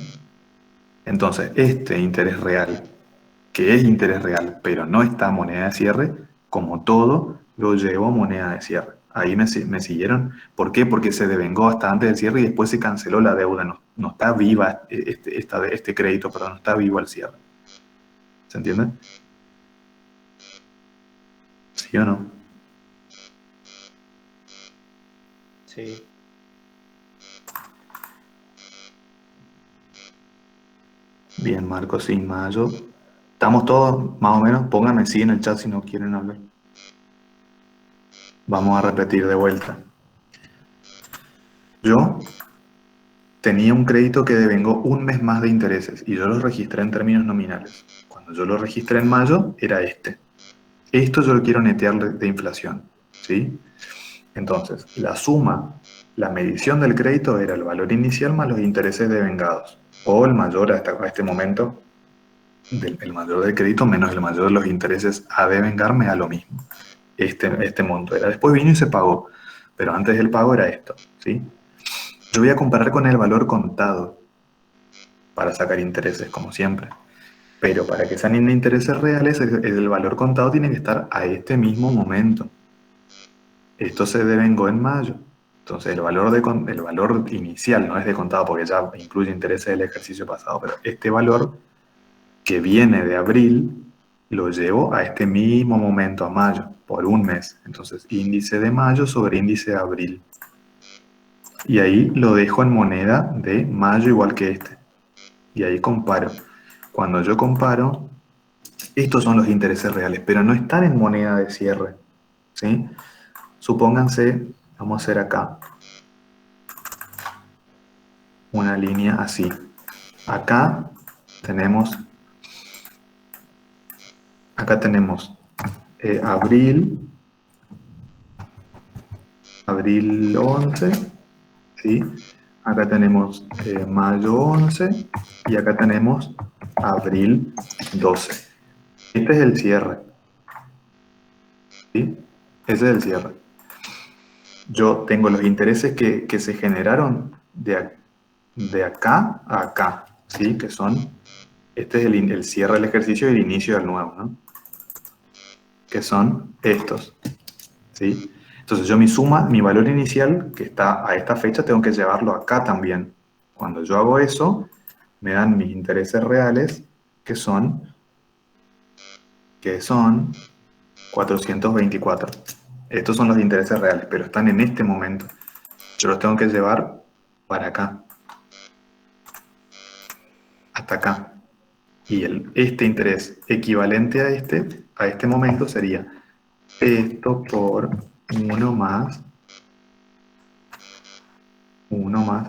Entonces, este interés real, que es interés real, pero no está moneda de cierre, como todo, lo llevo a moneda de cierre. Ahí me siguieron. ¿Por qué? Porque se devengó hasta antes del cierre y después se canceló la deuda. No está viva este crédito, perdón, no está vivo al cierre. ¿Se entiende? ¿Sí o no?
Sí.
Bien, Marcos, sí, mayo. ¿Estamos todos más o menos? Pónganme sí en el chat si no quieren hablar. Vamos a repetir de vuelta. Yo tenía un crédito que devengó un mes más de intereses y yo lo registré en términos nominales. Cuando yo lo registré en mayo, era este. Esto yo lo quiero netear de inflación, ¿sí? Entonces, la suma, la medición del crédito era el valor inicial más los intereses devengados, o el mayor a este momento, el mayor del crédito menos el mayor de los intereses a devengar me da lo mismo. Este monto era. Después vino y se pagó, pero antes del pago era esto, ¿sí? Yo voy a comparar con el valor contado para sacar intereses, como siempre. Pero para que sean intereses reales, el valor contado tiene que estar a este mismo momento. Esto se devengó en mayo. Entonces el valor inicial no es de contado porque ya incluye intereses del ejercicio pasado, pero este valor que viene de abril lo llevo a este mismo momento, a mayo, por un mes. Entonces índice de mayo sobre índice de abril. Y ahí lo dejo en moneda de mayo igual que este. Y ahí comparo. Cuando yo comparo, estos son los intereses reales, pero no están en moneda de cierre, ¿sí? Supónganse, vamos a hacer acá, una línea así. Acá tenemos abril 11, ¿sí? Acá tenemos mayo 11 y acá tenemos abril 12. Este es el cierre, ¿sí? Ese es el cierre. Yo tengo los intereses que se generaron de acá a acá, ¿sí? Que son, este es el cierre del ejercicio y el inicio del nuevo, ¿no? Que son estos, ¿sí? Entonces yo mi valor inicial, que está a esta fecha, tengo que llevarlo acá también. Cuando yo hago eso, me dan mis intereses reales, que son 424. Estos son los intereses reales, pero están en este momento. Yo los tengo que llevar para acá, hasta acá. Y este interés equivalente a este momento sería esto por 1 más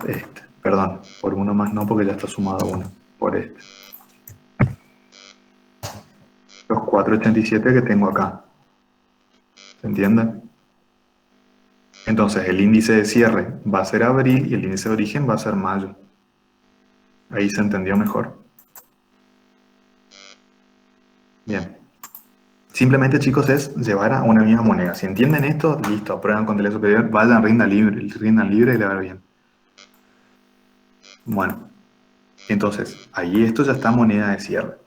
este. Perdón, por 1 más no, porque ya está sumado 1, por este. Los 487 que tengo acá. ¿Se entiende? Entonces el índice de cierre va a ser abril y el índice de origen va a ser mayo. Ahí se entendió mejor. Bien. Simplemente, chicos, es llevar a una misma moneda. Si entienden esto, listo, aprueban contabilidad superior, vayan, rindan libre y le va bien. Bueno, entonces, ahí esto ya está moneda de cierre.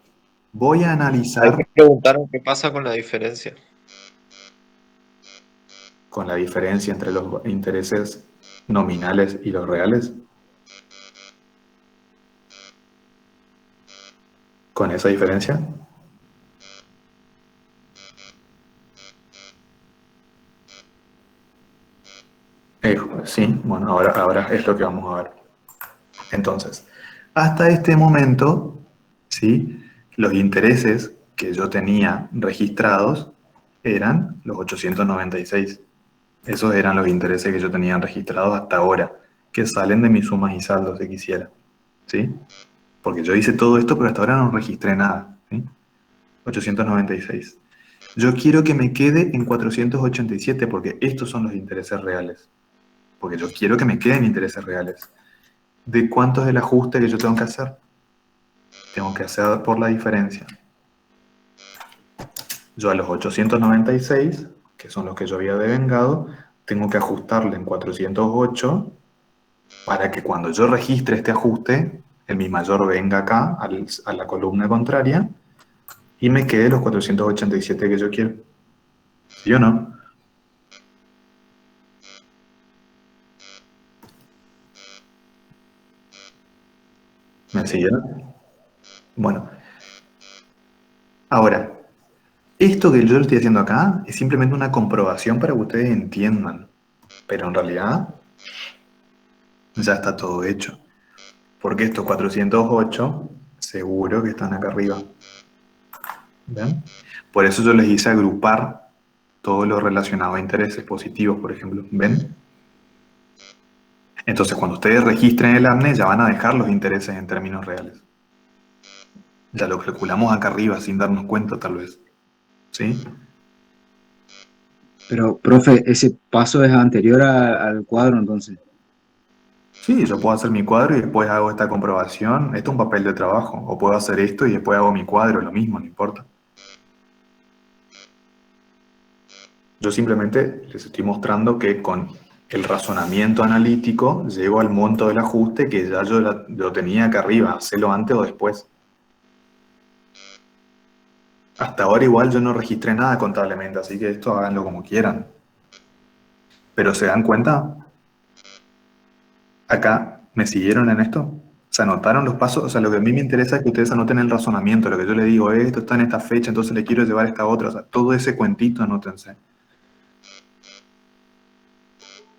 Voy a
Hay
analizar
que preguntar qué pasa con la diferencia.
con la diferencia entre los intereses nominales y los reales. Con esa diferencia. Sí, bueno, ahora es lo que vamos a ver. Entonces, hasta este momento, ¿sí? Los intereses que yo tenía registrados eran los 896. Esos eran los intereses que yo tenía registrados hasta ahora, que salen de mis sumas y saldos, si quisiera, ¿sí? Porque yo hice todo esto, pero hasta ahora no registré nada, ¿sí? 896. Yo quiero que me quede en 487 porque estos son los intereses reales. Porque yo quiero que me queden intereses reales. ¿De cuánto es el ajuste que yo tengo que hacer? Tengo que hacer por la diferencia. Yo a los 896, que son los que yo había devengado, tengo que ajustarle en 408 para que cuando yo registre este ajuste, mi mayor venga acá a la columna contraria y me quede los 487 que yo quiero. ¿Sí o no? ¿Me siguen? Bueno, ahora, esto que yo estoy haciendo acá es simplemente una comprobación para que ustedes entiendan, pero en realidad ya está todo hecho. Porque estos 408 seguro que están acá arriba. ¿Ven? Por eso yo les hice agrupar todo lo relacionado a intereses positivos, por ejemplo. ¿Ven? Entonces, cuando ustedes registren el AMNE, ya van a dejar los intereses en términos reales. Ya lo calculamos acá arriba sin darnos cuenta, tal vez. ¿Sí?
Pero, profe, ese paso es anterior al cuadro, entonces.
Sí, yo puedo hacer mi cuadro y después hago esta comprobación. Esto es un papel de trabajo. O puedo hacer esto y después hago mi cuadro, lo mismo, no importa. Yo simplemente les estoy mostrando que con el razonamiento analítico llego al monto del ajuste que ya yo lo tenía acá arriba, hacelo antes o después. Hasta ahora igual yo no registré nada contablemente, así que esto háganlo como quieran. Pero ¿se dan cuenta? Acá, ¿me siguieron en esto? ¿Se anotaron los pasos? O sea, lo que a mí me interesa es que ustedes anoten el razonamiento. Lo que yo les digo, esto está en esta fecha, entonces le quiero llevar esta otra. O sea, todo ese cuentito anótense.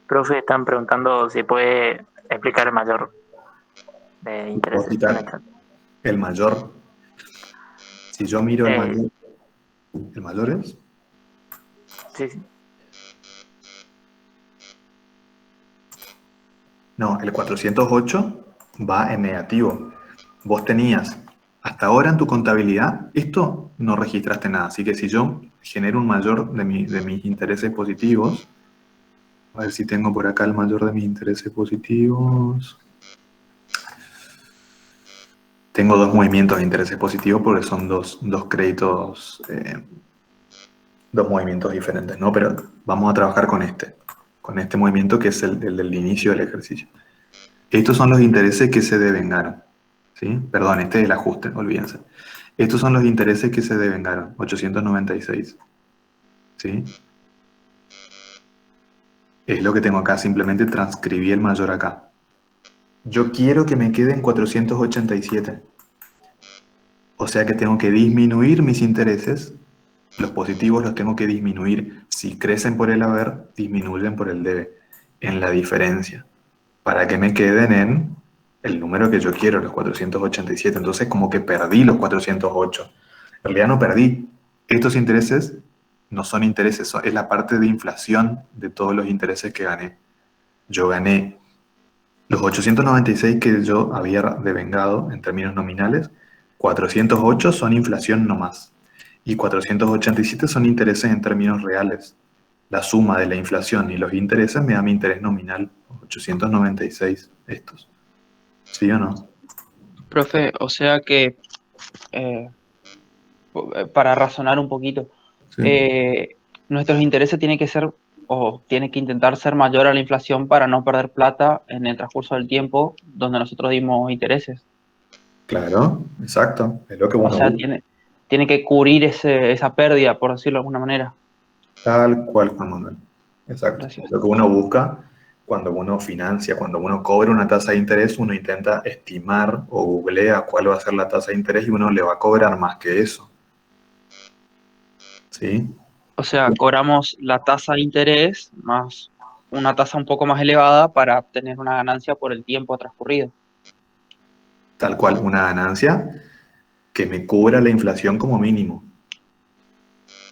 Profe, están preguntando si puede explicar el mayor de intereses en el chat.
El mayor. Si yo miro el mayor. ¿El mayor es?
Sí, sí.
No, el 408 va en negativo. Vos tenías, hasta ahora en tu contabilidad, esto no registraste nada. Así que si yo genero un mayor de mis intereses positivos, a ver si tengo por acá el mayor de mis intereses positivos. Tengo dos movimientos de intereses positivos porque son dos créditos, dos movimientos diferentes, ¿no? Pero vamos a trabajar con este movimiento que es el del inicio del ejercicio. Estos son los intereses que se devengaron, ¿sí? Perdón, este es el ajuste, olvídense. Estos son los intereses que se devengaron, 896, ¿sí? Es lo que tengo acá, simplemente transcribí el mayor acá. Yo quiero que me queden 487. O sea que tengo que disminuir mis intereses. Los positivos los tengo que disminuir. Si crecen por el haber, disminuyen por el debe. En la diferencia. Para que me queden en el número que yo quiero, los 487. Entonces como que perdí los 408. En realidad no perdí. Estos intereses no son intereses, es la parte de inflación de todos los intereses que gané. Yo gané los 896 que yo había devengado en términos nominales, 408 son inflación nomás, y 487 son intereses en términos reales. La suma de la inflación y los intereses me da mi interés nominal, 896 estos. ¿Sí o no?
Profe, o sea que, para razonar un poquito,
Sí.
nuestros intereses tienen que ser, o tienen que intentar ser mayor a la inflación para no perder plata en el transcurso del tiempo donde nosotros dimos intereses.
Claro, exacto. Es lo que
O
uno
sea,
busca.
tiene que cubrir esa pérdida, por decirlo de alguna manera.
Tal cual, Juan Manuel. Exacto.
Gracias.
Es lo que uno busca cuando uno financia, cuando uno cobra una tasa de interés, uno intenta estimar o googlea cuál va a ser la tasa de interés y uno le va a cobrar más que eso. ¿Sí?
O sea, cobramos la tasa de interés más una tasa un poco más elevada para obtener una ganancia por el tiempo transcurrido.
Tal cual, una ganancia que me cubra la inflación como mínimo.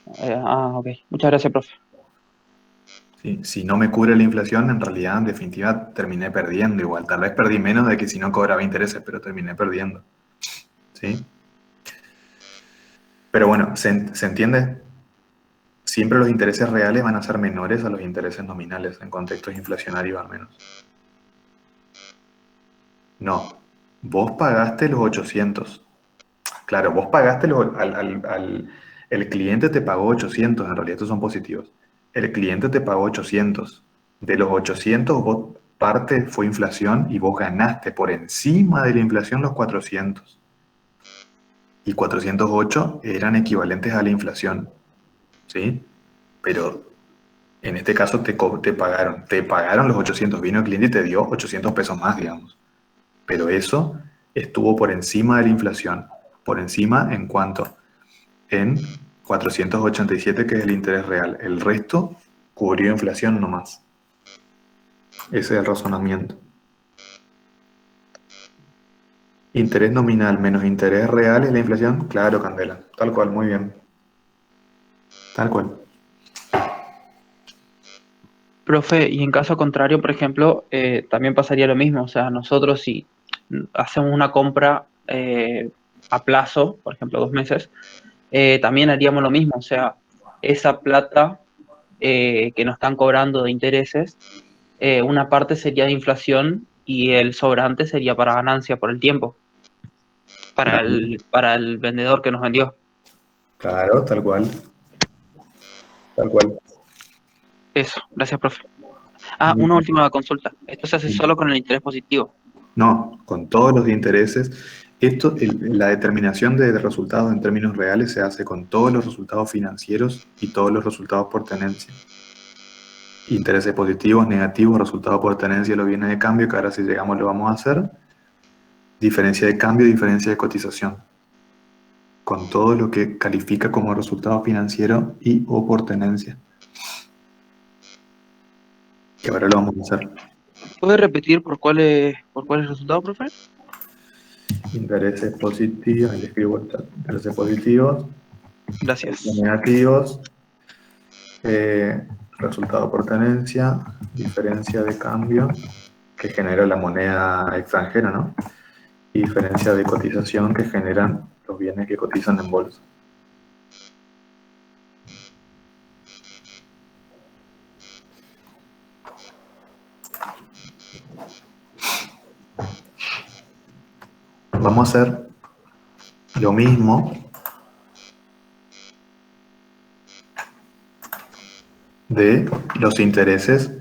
Ok. Muchas gracias, profe.
¿Sí? Si no me cubre la inflación, en realidad, en definitiva, terminé perdiendo igual. Tal vez perdí menos de que si no cobraba intereses, pero terminé perdiendo. ¿Sí? Pero bueno, ¿se entiende? Siempre los intereses reales van a ser menores a los intereses nominales en contextos inflacionarios al menos. No, vos pagaste los 800. Claro, vos pagaste el cliente te pagó 800, en realidad estos son positivos. El cliente te pagó 800. De los 800, parte fue inflación y vos ganaste por encima de la inflación los 400. Y 408 eran equivalentes a la inflación. ¿Sí? Pero en este caso te pagaron los 800, vino el cliente y te dio 800 pesos más, digamos. Pero eso estuvo por encima de la inflación. Por encima en cuanto en 487, que es el interés real. El resto cubrió inflación nomás. Ese es el razonamiento. Interés nominal menos interés real es la inflación. Claro, Candela. Tal cual, muy bien. Tal cual.
Profe, y en caso contrario, por ejemplo, también pasaría lo mismo. O sea, nosotros si hacemos una compra a plazo, por ejemplo, 2 meses, también haríamos lo mismo. O sea, esa plata que nos están cobrando de intereses, una parte sería de inflación y el sobrante sería para ganancia por el tiempo, para el vendedor que nos vendió.
Claro, tal cual. Tal cual.
Eso, gracias, profe. Una última consulta. Esto se hace solo con el interés positivo.
No, con todos los intereses. La determinación de resultados en términos reales se hace con todos los resultados financieros y todos los resultados por tenencia. Intereses positivos, negativos, resultados por tenencia, los bienes de cambio, que ahora si llegamos lo vamos a hacer. Diferencia de cambio, diferencia de cotización. Con todo lo que califica como resultado financiero y o por tenencia. Que ahora lo vamos a hacer.
¿Puede repetir por cuál es el resultado, profe?
Intereses positivos, ahí le escribo el chat. Intereses positivos.
Gracias.
Negativos. Resultado por tenencia, diferencia de cambio, que genera la moneda extranjera, ¿no? Y diferencia de cotización que generan los bienes que cotizan en bolsa. Vamos a hacer lo mismo de los intereses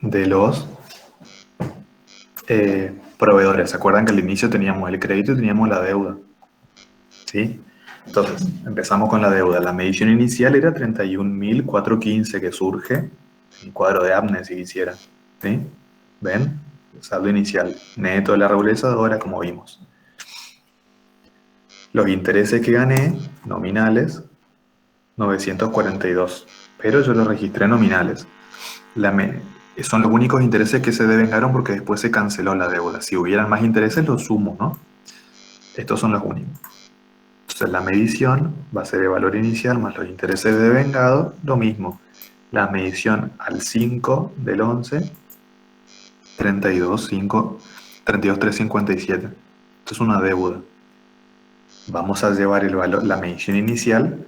de los proveedores. ¿Se acuerdan que al inicio teníamos el crédito y teníamos la deuda? ¿Sí? Entonces, empezamos con la deuda. La medición inicial era 31.415 que surge en cuadro de Abne, si quisieran. ¿Sí? ¿Ven? El saldo inicial neto de la regularizadora, como vimos. Los intereses que gané, nominales, 942. Pero yo los registré nominales. Son los únicos intereses que se devengaron porque después se canceló la deuda. Si hubieran más intereses, los sumo, ¿no? Estos son los únicos. Entonces la medición va a ser el valor inicial más los intereses devengados, lo mismo. La medición al 5 del 11, 32.357. Esto es una deuda. Vamos a llevar el valor, la medición inicial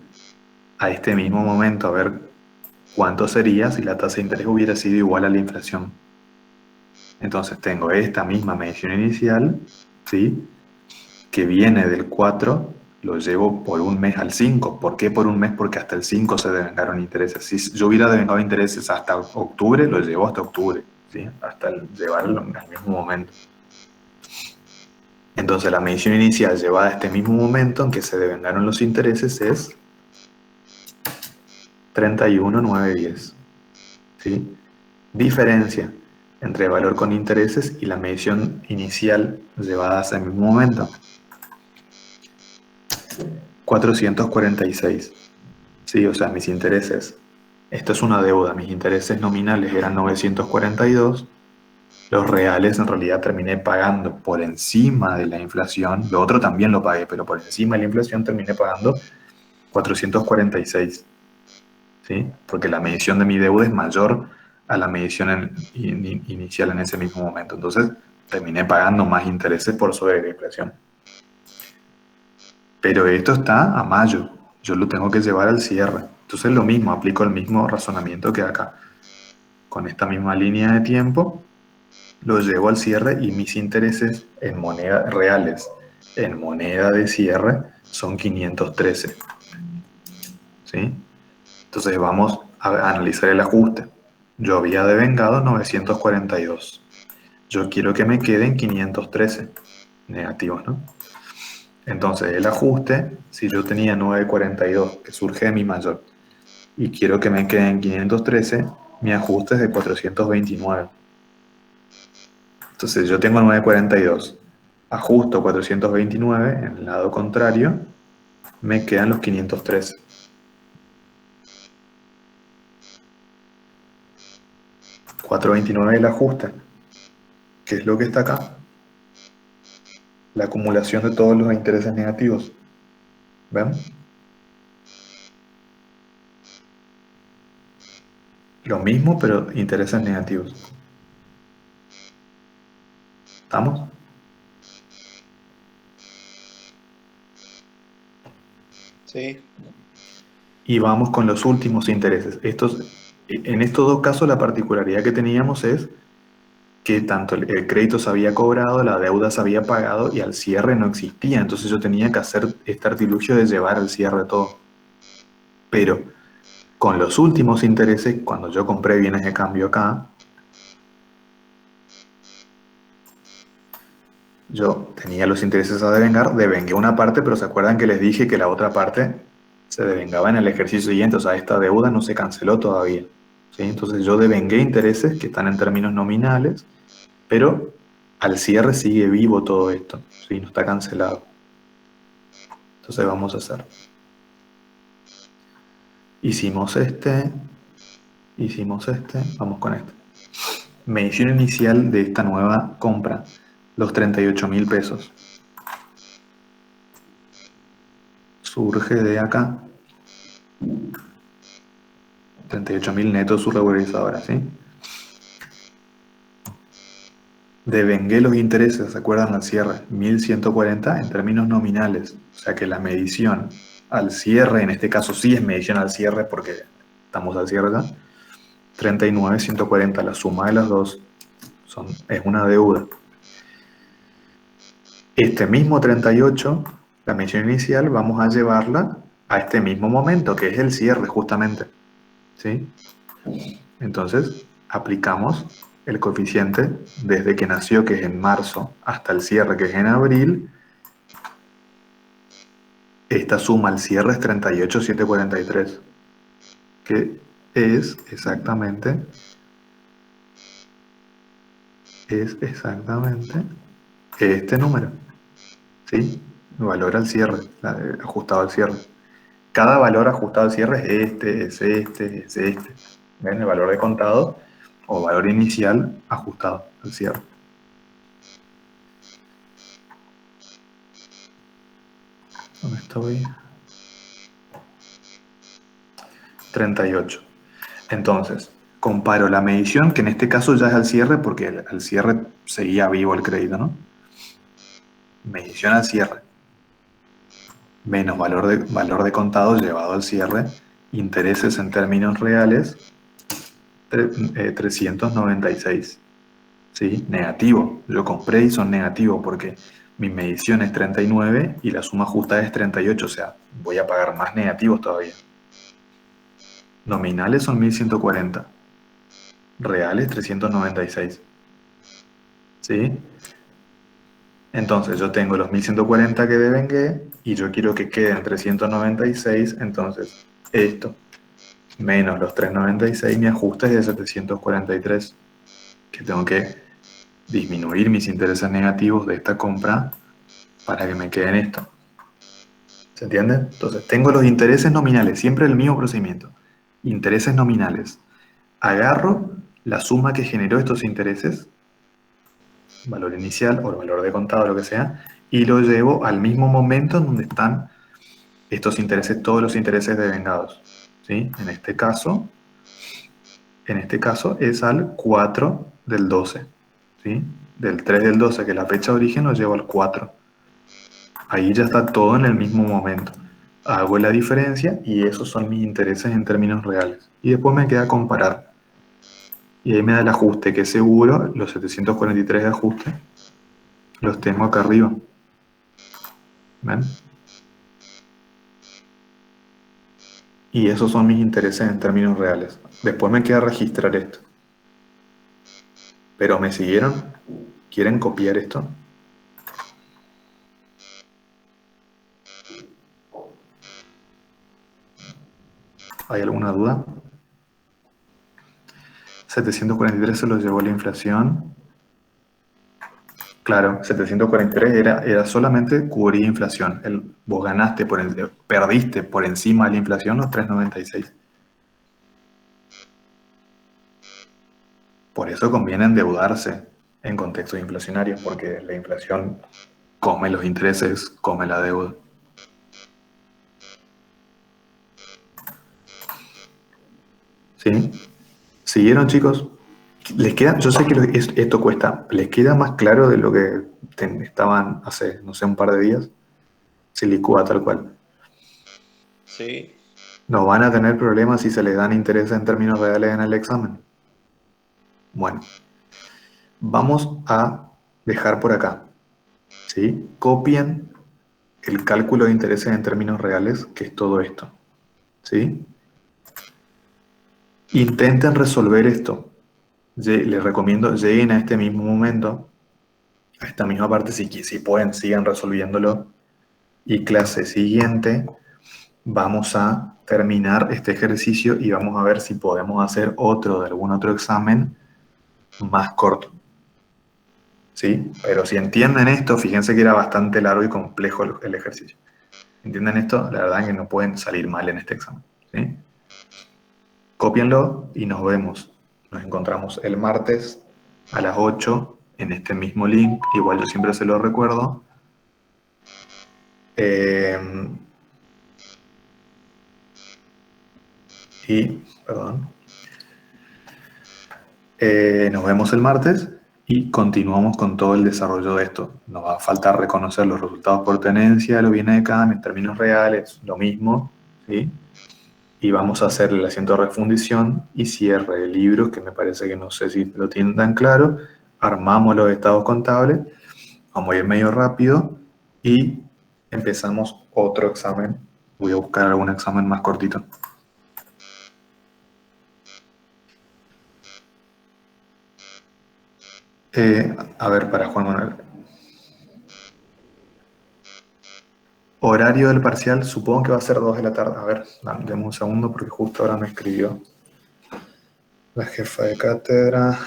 a este mismo momento, a ver cuánto sería si la tasa de interés hubiera sido igual a la inflación. Entonces tengo esta misma medición inicial, ¿sí? Que viene del 4, lo llevo por un mes al 5. ¿Por qué por un mes? Porque hasta el 5 se devengaron intereses. Si yo hubiera devengado intereses hasta octubre, lo llevo hasta octubre, ¿sí? Hasta llevarlo al mismo momento. Entonces la medición inicial llevada a este mismo momento en que se devengaron los intereses es 31.910. ¿Sí? Diferencia entre el valor con intereses y la medición inicial llevada a ese mismo momento. 446. Sí, o sea, mis intereses. Esto es una deuda. Mis intereses nominales eran 942. Los reales en realidad terminé pagando por encima de la inflación. Lo otro también lo pagué, pero por encima de la inflación terminé pagando 446. ¿Sí? Porque la medición de mi deuda es mayor a la medición inicial en ese mismo momento. Entonces terminé pagando más intereses por sobre la inflación. Pero esto está a mayo. Yo lo tengo que llevar al cierre. Entonces lo mismo, aplico el mismo razonamiento que acá. Con esta misma línea de tiempo, lo llevo al cierre y mis intereses en monedas reales, en moneda de cierre, son 513. ¿Sí? Entonces vamos a analizar el ajuste. Yo había devengado 942. Yo quiero que me queden 513 negativos, ¿no? Entonces el ajuste, si yo tenía 942, que surge de mi mayor, y quiero que me queden 513, mi ajuste es de 429. Entonces yo tengo 942, ajusto 429, en el lado contrario, me quedan los 513. $429 el ajuste, que es lo que está acá. La acumulación de todos los intereses negativos. ¿Ven? Lo mismo, pero intereses negativos. ¿Estamos?
Sí.
Y vamos con los últimos intereses. En estos dos casos la particularidad que teníamos es que tanto el crédito se había cobrado, la deuda se había pagado y al cierre no existía. Entonces yo tenía que hacer este artilugio de llevar al cierre todo. Pero con los últimos intereses, cuando yo compré bienes de cambio acá, yo tenía los intereses a devengar, devengué una parte, pero ¿se acuerdan que les dije que la otra parte se devengaba en el ejercicio siguiente? O sea, esta deuda no se canceló todavía. ¿Sí? Entonces yo devengué intereses que están en términos nominales, pero al cierre sigue vivo todo esto, ¿sí? No está cancelado. Entonces vamos a hacer. Hicimos este, vamos con este. Medición inicial de esta nueva compra, los 38.000 pesos. Surge de acá. 38.000 netos su regularizadora, ¿sí? Devengué los intereses, ¿se acuerdan al cierre? 1140 en términos nominales. O sea que la medición al cierre, en este caso sí es medición al cierre porque estamos al cierre ya. 39.140, la suma de las dos es una deuda. Este mismo 38, la medición inicial, vamos a llevarla a este mismo momento, que es el cierre justamente. ¿Sí? Entonces, aplicamos el coeficiente desde que nació, que es en marzo, hasta el cierre, que es en abril. Esta suma al cierre es 38.743, que es exactamente este número. ¿Sí? El valor al cierre, ajustado al cierre. Cada valor ajustado al cierre es este. ¿Ven? El valor de contado o valor inicial ajustado al cierre. ¿Dónde estoy? 38. Entonces, comparo la medición, que en este caso ya es al cierre, porque al cierre seguía vivo el crédito, ¿no? Medición al cierre, menos valor de contado llevado al cierre, intereses en términos reales, 396. ¿Sí? Negativo. Yo compré y son negativos porque mi medición es 39 y la suma justa es 38, o sea, voy a pagar más negativos todavía. Nominales son 1140, reales 396. ¿Sí? Entonces yo tengo los 1140 que devengué y yo quiero que queden 396, entonces esto menos los 396, mi ajuste es de 743, que tengo que disminuir mis intereses negativos de esta compra para que me queden esto. ¿Se entiende? Entonces tengo los intereses nominales, siempre el mismo procedimiento. Intereses nominales. Agarro la suma que generó estos intereses, valor inicial o valor de contado, lo que sea, y lo llevo al mismo momento en donde están estos intereses, todos los intereses devengados. ¿Sí? En este caso es al 4 del 12. ¿Sí? Del 3 del 12, que es la fecha de origen, lo llevo al 4. Ahí ya está todo en el mismo momento. Hago la diferencia y esos son mis intereses en términos reales. Y después me queda comparar. Y ahí me da el ajuste, que seguro los 743 de ajuste los tengo acá arriba. ¿Ven? Y esos son mis intereses en términos reales. Después me queda registrar esto. ¿Pero me siguieron? ¿Quieren copiar esto? ¿Hay alguna duda? 743 se los llevó la inflación. Claro, 743 era solamente cubrir inflación. Vos ganaste, perdiste por encima de la inflación los 396. Por eso conviene endeudarse en contextos inflacionarios, porque la inflación come los intereses, come la deuda. ¿Sí? ¿Siguieron, chicos? ¿Les queda? Yo sé que esto cuesta. ¿Les queda más claro de lo que estaban hace, no sé, un par de días? Se licúa tal cual.
Sí.
¿No van a tener problemas si se les dan intereses en términos reales en el examen? Bueno, vamos a dejar por acá. ¿Sí? Copien el cálculo de intereses en términos reales, que es todo esto. ¿Sí? Intenten resolver esto. Les recomiendo, lleguen a este mismo momento, a esta misma parte, si pueden, sigan resolviéndolo. Y clase siguiente, vamos a terminar este ejercicio y vamos a ver si podemos hacer otro de algún otro examen más corto. ¿Sí? Pero si entienden esto, fíjense que era bastante largo y complejo el ejercicio. ¿Entienden esto? La verdad es que no pueden salir mal en este examen. ¿Sí? Cópienlo y nos vemos. Nos encontramos el martes a las 8 en este mismo link. Igual yo siempre se lo recuerdo. Perdón. Nos vemos el martes y continuamos con todo el desarrollo de esto. Nos va a faltar reconocer los resultados por tenencia, los bienes de CAM en términos reales, lo mismo, ¿sí? Y vamos a hacer el asiento de refundición y cierre de libros, que me parece que no sé si lo tienen tan claro. Armamos los estados contables, vamos a ir medio rápido y empezamos otro examen. Voy a buscar algún examen más cortito. A ver, para Juan Manuel. Horario del parcial, supongo que va a ser 2 de la tarde. A ver, dame un segundo porque justo ahora me escribió la jefa de cátedra.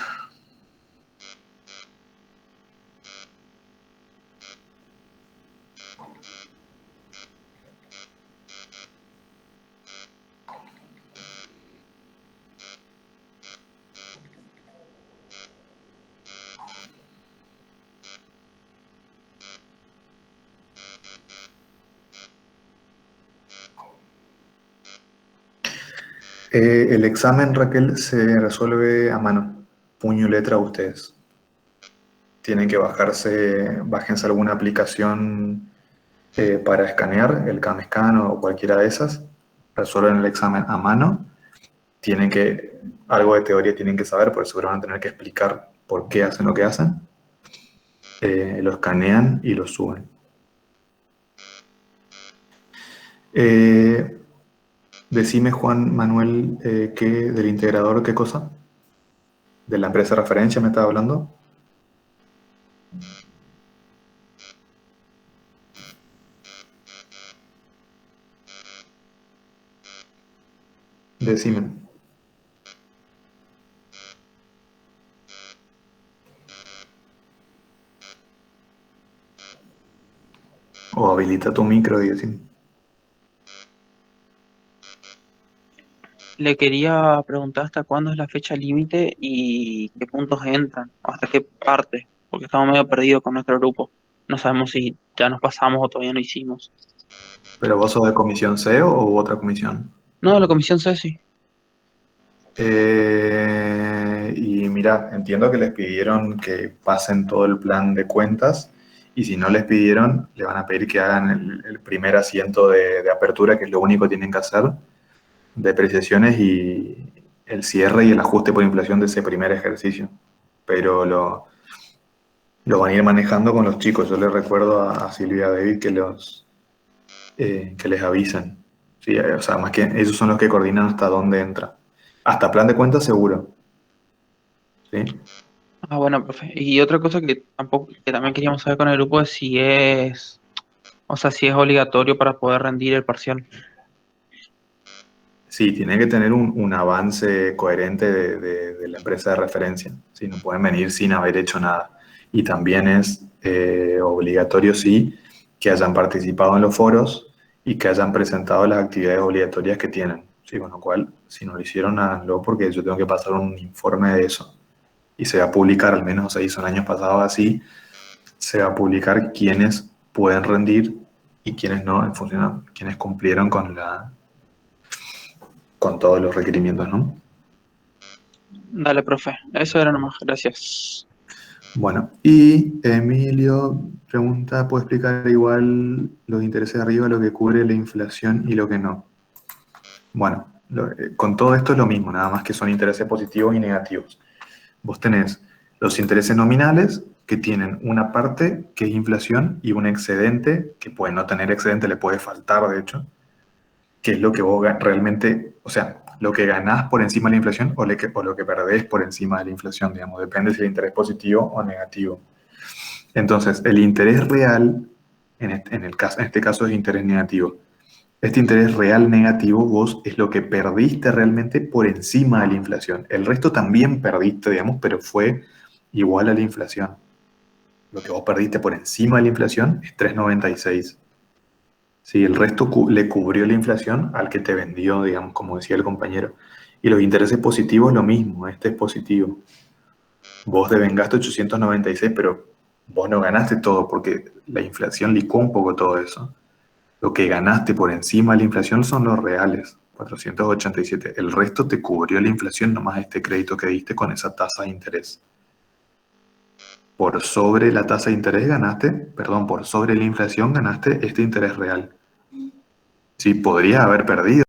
El examen, Raquel, se resuelve a mano, puño y letra ustedes. Tienen que bájense alguna aplicación para escanear, el CamScan o cualquiera de esas. Resuelven el examen a mano. Algo de teoría tienen que saber, por eso van a tener que explicar por qué hacen lo que hacen. Lo escanean y lo suben. Decime, Juan Manuel, del integrador, ¿qué cosa? ¿De la empresa de referencia me estaba hablando? Decime. O habilita tu micro y decime.
Le quería preguntar hasta cuándo es la fecha límite y qué puntos entran, hasta qué parte, porque estamos medio perdidos con nuestro grupo. No sabemos si ya nos pasamos o todavía no hicimos.
¿Pero vos sos de comisión C o otra comisión?
No, de la comisión C sí.
Y mira, entiendo que les pidieron que pasen todo el plan de cuentas y si no les pidieron, le van a pedir que hagan el primer asiento de apertura, que es lo único que tienen que hacer, depreciaciones y el cierre y el ajuste por inflación de ese primer ejercicio. Pero lo van a ir manejando con los chicos. Yo les recuerdo a Silvia y a David que les avisen. Sí, o sea, más que ellos son los que coordinan hasta dónde entra. Hasta plan de cuentas seguro. ¿Sí?
Ah, bueno, profe. Y otra cosa que también queríamos saber con el grupo es si es obligatorio para poder rendir el parcial.
Sí, tiene que tener un avance coherente de la empresa de referencia. ¿Sí? No pueden venir sin haber hecho nada. Y también es obligatorio, sí, que hayan participado en los foros y que hayan presentado las actividades obligatorias que tienen. Sí, con lo cual, si no lo hicieron, háganlo porque yo tengo que pasar un informe de eso. Y se va a publicar, al menos se hizo el año pasado así, se va a publicar quiénes pueden rendir y quiénes no, en función de quiénes cumplieron con todos los requerimientos, ¿no?
Dale, profe. Eso era nomás. Gracias.
Bueno, y Emilio pregunta, ¿puedo explicar igual los intereses de arriba, lo que cubre la inflación y lo que no? Bueno, con todo esto es lo mismo, nada más que son intereses positivos y negativos. Vos tenés los intereses nominales, que tienen una parte que es inflación y un excedente, que puede no tener excedente, le puede faltar de hecho, que es lo que vos realmente, o sea, lo que ganás por encima de la inflación o lo que perdés por encima de la inflación, digamos, depende si el interés es positivo o negativo. Entonces, el interés real, en este caso es interés negativo. Este interés real negativo vos es lo que perdiste realmente por encima de la inflación. El resto también perdiste, digamos, pero fue igual a la inflación. Lo que vos perdiste por encima de la inflación es 3,96. Sí, el resto le cubrió la inflación al que te vendió, digamos, como decía el compañero. Y los intereses positivos lo mismo, este es positivo. Vos devengaste 896, pero vos no ganaste todo porque la inflación licuó un poco todo eso. Lo que ganaste por encima de la inflación son los reales, 487. El resto te cubrió la inflación, nomás este crédito que diste con esa tasa de interés. por sobre la tasa de interés ganaste, perdón, por sobre la inflación ganaste este interés real. Sí, podrías haber perdido.